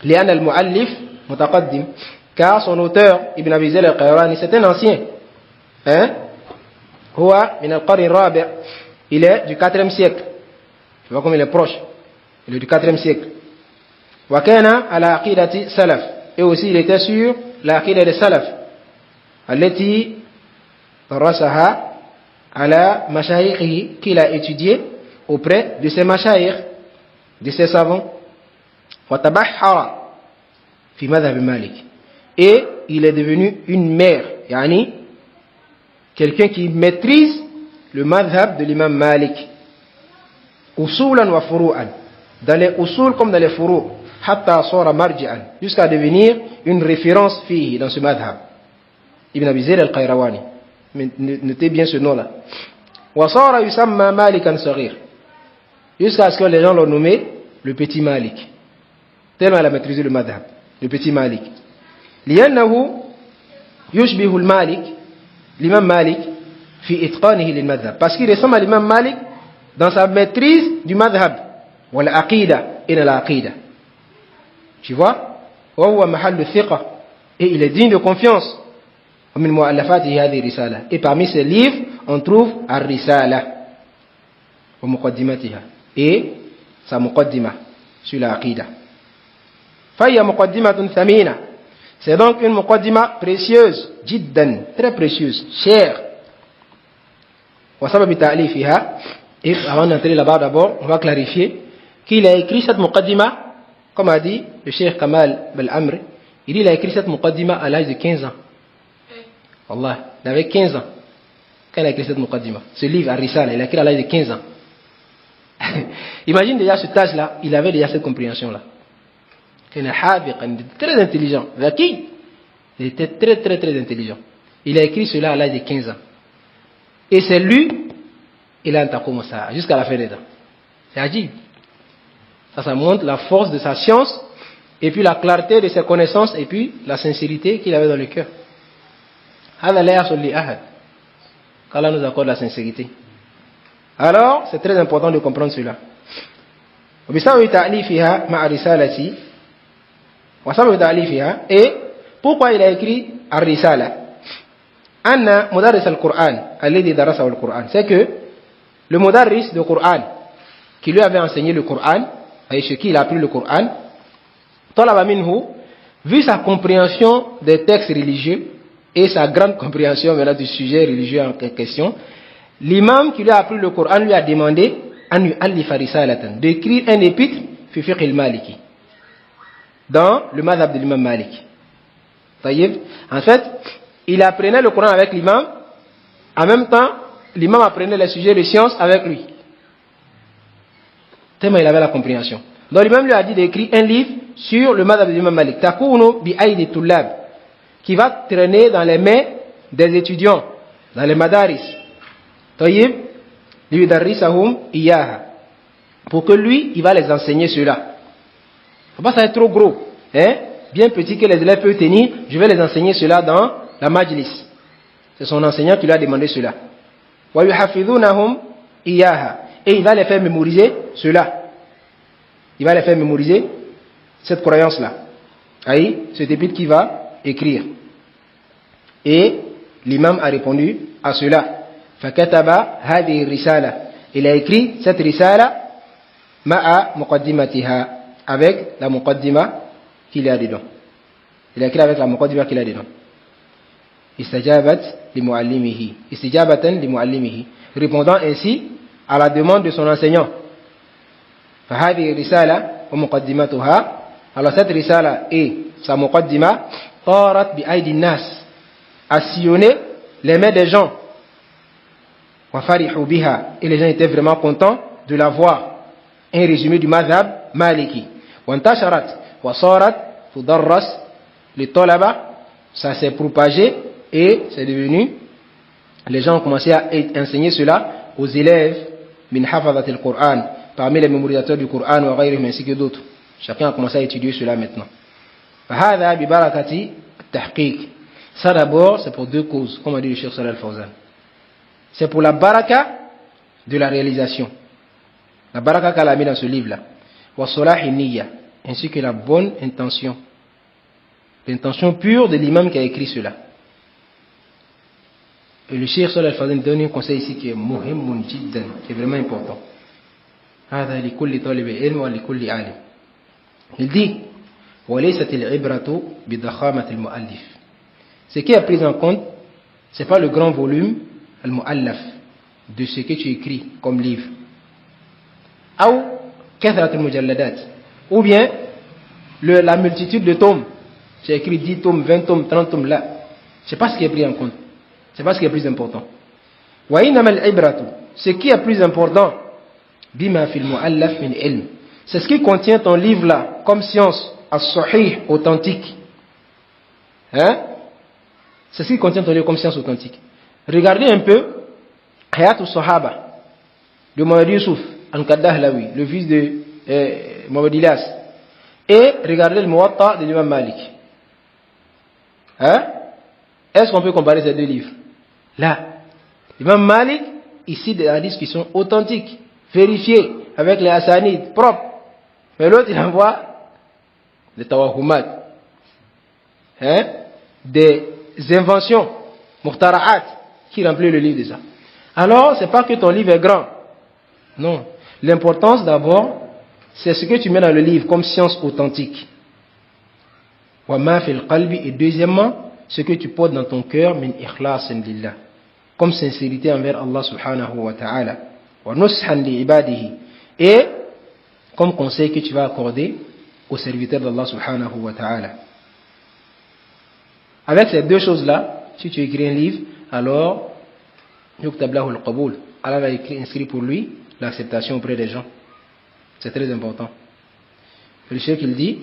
لأن المؤلف متقدم, car son auteur Ibn Abi Zayd al-Qayrawani c'est un ancien. هو من القرن الرابع, il est du 4e siècle. Tu vois comme il est proche. Il est du 4e siècle. وكان على عقيدة سلف, et aussi il était sur l'aqida des salaf. التي درسها على مشايخه, qu'il a étudié auprès de ses mashayikh, de ses savants. وتبحر في مذهب مالك, et il est devenu une mère, yani quelqu'un qui maîtrise le madhab de l'imam Malik, usulan wa furu'an, dans les usul comme dans les furu', hatta sara marji'an, jusqu'à devenir une référence fihi dans ce madhab. Ibn Abi Zayd al-Qayrawani, notez bien ce nom là. Wa sara yusamma Malikan saghir, jusqu'à ce que les gens l'ont nommé le petit Malik, tellement elle a maîtrisé le madhab, le petit Malik. لأنه يشبه المالك, l'imam Malik, في إتقانه للمذهب, parce qu'il ressemble à l'imam Malik dans sa maîtrise du madhab, والعقيدة, et dans l'aqida. Tu vois, وهو محل الثقة, et il est digne de confiance. ومن مؤلفاته هذه الرسالة, et parmi ses livres on trouve الرسالة ومقدمتها, et sa muqaddima sur l'aqida. فهي مقدمة ثمينة, c'est donc une muqaddima précieuse, jiddan, très précieuse, chère. وسبب تأليفها, et avant d'entrer là-bas d'abord, on va clarifier qu'il a écrit cette muqaddima, comme a dit le cheikh Kamal Bel-Amr, il a écrit cette muqaddima à l'âge de 15 ans. Wallah, il avait 15 ans quand il a écrit cette muqaddima. Ce livre, Ar-Risala, il a écrit à l'âge de 15 ans. Imagine déjà cet âge-là, il avait déjà cette compréhension-là. Il était très intelligent. Il était très très très intelligent. Il a écrit cela à l'âge de 15 ans. Et c'est lui, il a entamé ça jusqu'à la fin des temps. C'est ajib. Ça montre la force de sa science, et puis la clarté de ses connaissances, et puis la sincérité qu'il avait dans le cœur. qu'Allah nous accorde la sincérité. Alors, c'est très important de comprendre cela. Et pourquoi il a écrit Ar-Risala? C'est que le mudarris du Coran, qui lui avait enseigné le Coran, et chez qui il a appris le Coran, vu sa compréhension des textes religieux et sa grande compréhension maintenant du sujet religieux en question, l'imam qui lui a appris le Coran lui a demandé d'écrire un épître fi fiqh al-Maliki dans le madhab de l'imam Malik. En fait, il apprenait le Coran avec l'imam, en même temps l'imam apprenait les sujets de science avec lui, tellement il avait la compréhension. Donc l'imam lui a dit d'écrire un livre sur le madhab de l'imam Malik, takunu bi aidi tullab, qui va traîner dans les mains des étudiants, dans les madaris, طيب ليدرسهم إياها, pour que lui il va les enseigner cela. Faut pas ça être trop gros, hein? Bien petit que les élèves peuvent tenir, je vais les enseigner cela dans la majlis. C'est son enseignant qui lui a demandé cela. وَيُحَفِظُونَهُمْ إِيَّاهَا, et il va les faire mémoriser cela. Il va les faire mémoriser cette croyance-là. Aïe, c'est épître qui va écrire. Et l'imam a répondu à cela. فَكَتَبَ هَذِهِ الرِّسَالَةِ, il a écrit cette risala مَعَ مُقَدِّمَتِهَا, avec la muqaddima qu'il y a dedans. Il a écrit avec la muqaddima qu'il y a dedans. Istajabat li muallimihi, istijabatan li muallimihi, répondant ainsi à la demande de son enseignant. فهذه الرسالة ومقدمتها, alors cette risala et sa muqaddima طارت بأيدي الناس, a sillonné les mains des gens. وفرحوا بها, et les gens étaient vraiment contents de la voir. Un résumé du madhab maliki. وانتشرت وصارت تدرس للطلبة, ça s'est propagé et c'est devenu, les gens ont commencé à enseigner cela aux élèves min hafazat al-Qur'an, parmi les mémorisateurs du Coran ou غيرهم, ainsi que d'autres. Chacun a commencé à étudier cela maintenant. فهذا ببركة التحقيق, ça d'abord c'est pour deux causes, comme a dit le Cheikh Salih Al-Fawzan. C'est pour la baraka de la réalisation, la baraka qu'elle a mis dans ce livre là, wa salahi niyya, ainsi que la bonne intention, l'intention pure de l'imam qui a écrit cela. Et le Cheikh Salih Al-Fawzan donne un conseil ici qui est muhimmun jiddan, qui est vraiment important. هذا لكل طالب علم ولكل عالم. Il dit وليست العبرة بضخامة المؤلف. Ce qui est pris en compte, c'est pas le grand volume al-mu'allaf de ce que tu écris comme livre, ou kathrat al-mujalladat, ou bien la multitude de tomes. J'ai écrit 10 tomes, 20 tomes, 30 tomes là. C'est pas ce qui est pris en compte, c'est pas ce qui est plus important. Wa innama al-ibratu, ce qui est plus important, bima fil mu'allaf min ilm, c'est ce qui contient ton livre là comme science as-sahih, authentique, hein? C'est ce qui contient ton livre comme science authentique. Regardez un peu Hayat al-Sahaba de Mohamed Youssouf Al-Qaddahlawi, le fils de Mohamed Ilyas, et regardez le Muwatta de l'imam Malik. Hein? Est-ce qu'on peut comparer ces deux livres? Là, l'imam Malik, ici des hadiths qui sont authentiques, vérifiés, avec les hasanides propres. Mais l'autre, il envoie des tawahumat, hein? Des inventions, muhtara'at, qui remplit le livre de ça. Alors, c'est pas que ton livre est grand. Non. L'importance d'abord, c'est ce que tu mets dans le livre comme science authentique. Wa ma fil qalbi, et deuxièmement, ce que tu portes dans ton cœur, min ikhlasin lillah, comme sincérité envers Allah subhanahu wa ta'ala. Wa nushan li ibadihi, et comme conseil que tu vas accorder aux serviteurs d'Allah subhanahu wa ta'ala. Avec ces deux choses-là, si tu écris un livre, alors yuktab lahu al-qaboul, Allah va inscrire pour lui l'acceptation auprès des gens. C'est très important. Le cheikh il dit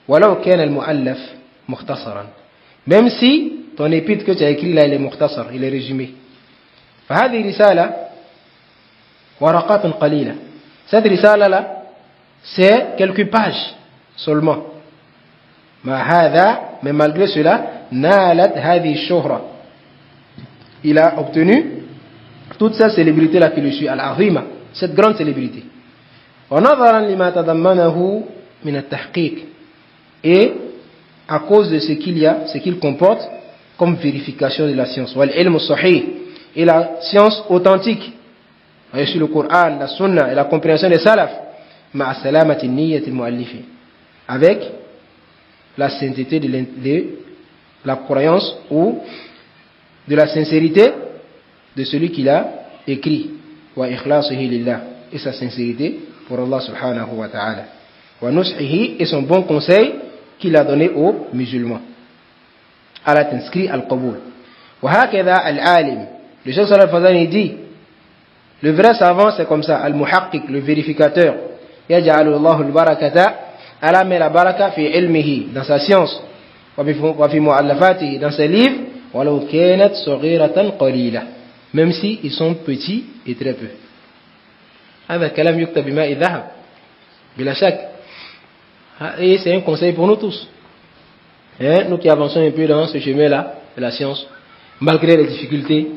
walau kana al-mu'allaf mukhtasaran, même si ton épître que tu as écrit là il est mukhtasar, il est résumé. فهذه رسالة ورقات قليلة, cette risala là c'est quelques pages seulement. Mais malgré cela, nalat hadhi shuhra, il a obtenu toute cette célébrité là qui le suit, al-azima, cette grande célébrité. Wa nadaran lima tadammanahu min at-tahqiq, et à cause de ce qu'il y a, ce qu'il comporte comme vérification de la science, wal ilm sahih, et la science authentique, sur le Coran, la Sunna et la compréhension des salaf, ma'a salamati niyyati al-muallifi, avec la sainteté de la croyance ou de la sincérité de celui qui l'a écrit, wa ikhlasihi lillah, et sa sincérité pour Allah subhanahu wa ta'ala, wa nushihi, et son bon conseil qu'il a donné aux musulmans. Allah t'inscrit al-qaboul. Wa hakadha al-alim, le Cheikh Salih Al-Fawzan dit, le vrai savant c'est comme ça, al-muhaqqiq, le vérificateur, yaj'alu Allahu al-barakata, Allah met la baraka fi ilmihi, dans sa science, wa fi mu'allafatihi, dans ses livres, walau kanat saghiratan qalila, même si ils sont petits et très peu. Et c'est un conseil pour nous tous. Nous qui avançons un peu dans ce chemin-là de la science, malgré les difficultés,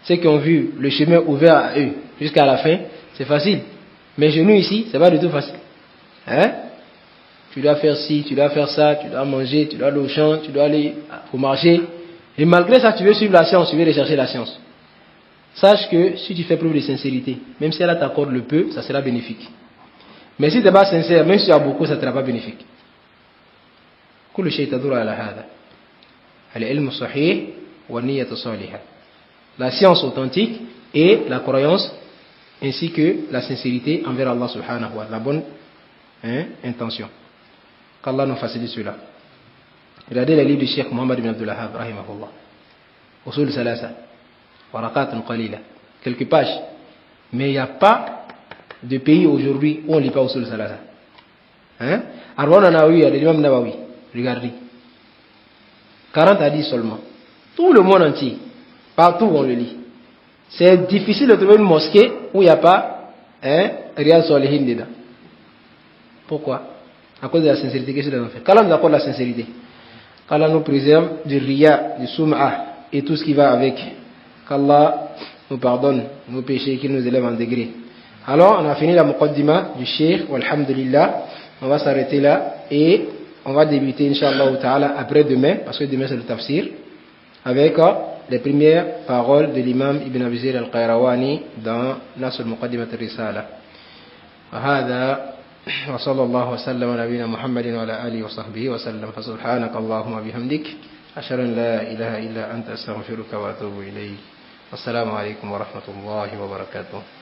ceux qui ont vu le chemin ouvert à eux jusqu'à la fin, c'est facile. Mais chez nous ici, c'est pas du tout facile. Tu dois faire ci, tu dois faire ça, tu dois manger, tu dois aller au champ, tu dois aller au marché. Et malgré ça, tu veux suivre la science, tu veux rechercher la science. Sache que si tu fais preuve de sincérité, même si elle t'accorde le peu, ça sera bénéfique. Mais si tu n'es pas sincère, même si tu as beaucoup, ça ne sera pas bénéfique. La science authentique et la croyance, ainsi que la sincérité envers Allah subhanahu wa ta'ala, la bonne intention. Qu'Allah nous facilite cela. Regardez les livres du Cheikh Mohammed ibn Abdul Wahhab, rahimahullah. Usul Salasa, Waraqatun Qalila, quelques pages. Mais il n'y a pas de pays aujourd'hui où on ne lit pas Usul Salasa. Arwan Nawawi, l'imam Nawawi, regardez. 40 hadiths seulement. Tout le monde entier, partout où on le lit. C'est difficile de trouver une mosquée où il n'y a pas Riyad Salihin dedans. Pourquoi? À cause de la sincérité. Qu'est-ce que nous fait? Qu'Allah nous apporte la sincérité. Qu'Allah nous préserve du riya, du sum'a et tout ce qui va avec. Qu'Allah nous pardonne nos péchés, qu'il nous élève en degré. Alors, on a fini la muqaddima du Cheikh, walhamdulillah. On va s'arrêter là et on va débuter, Inch'Allah ta'ala, après demain, parce que demain c'est le tafsir, avec les premières paroles de l'imam Ibn Abi Zayd al-Qayrawani dans Nasr al-Muqaddimat al-Risala. وهذا وصلى الله وسلم على نبينا محمد وعلى آله وصحبه وسلم فسبحانك اللهم وبحمدك أشهد أن لا إله إلا أنت أستغفرك وأتوب إليك والسلام عليكم ورحمة الله وبركاته.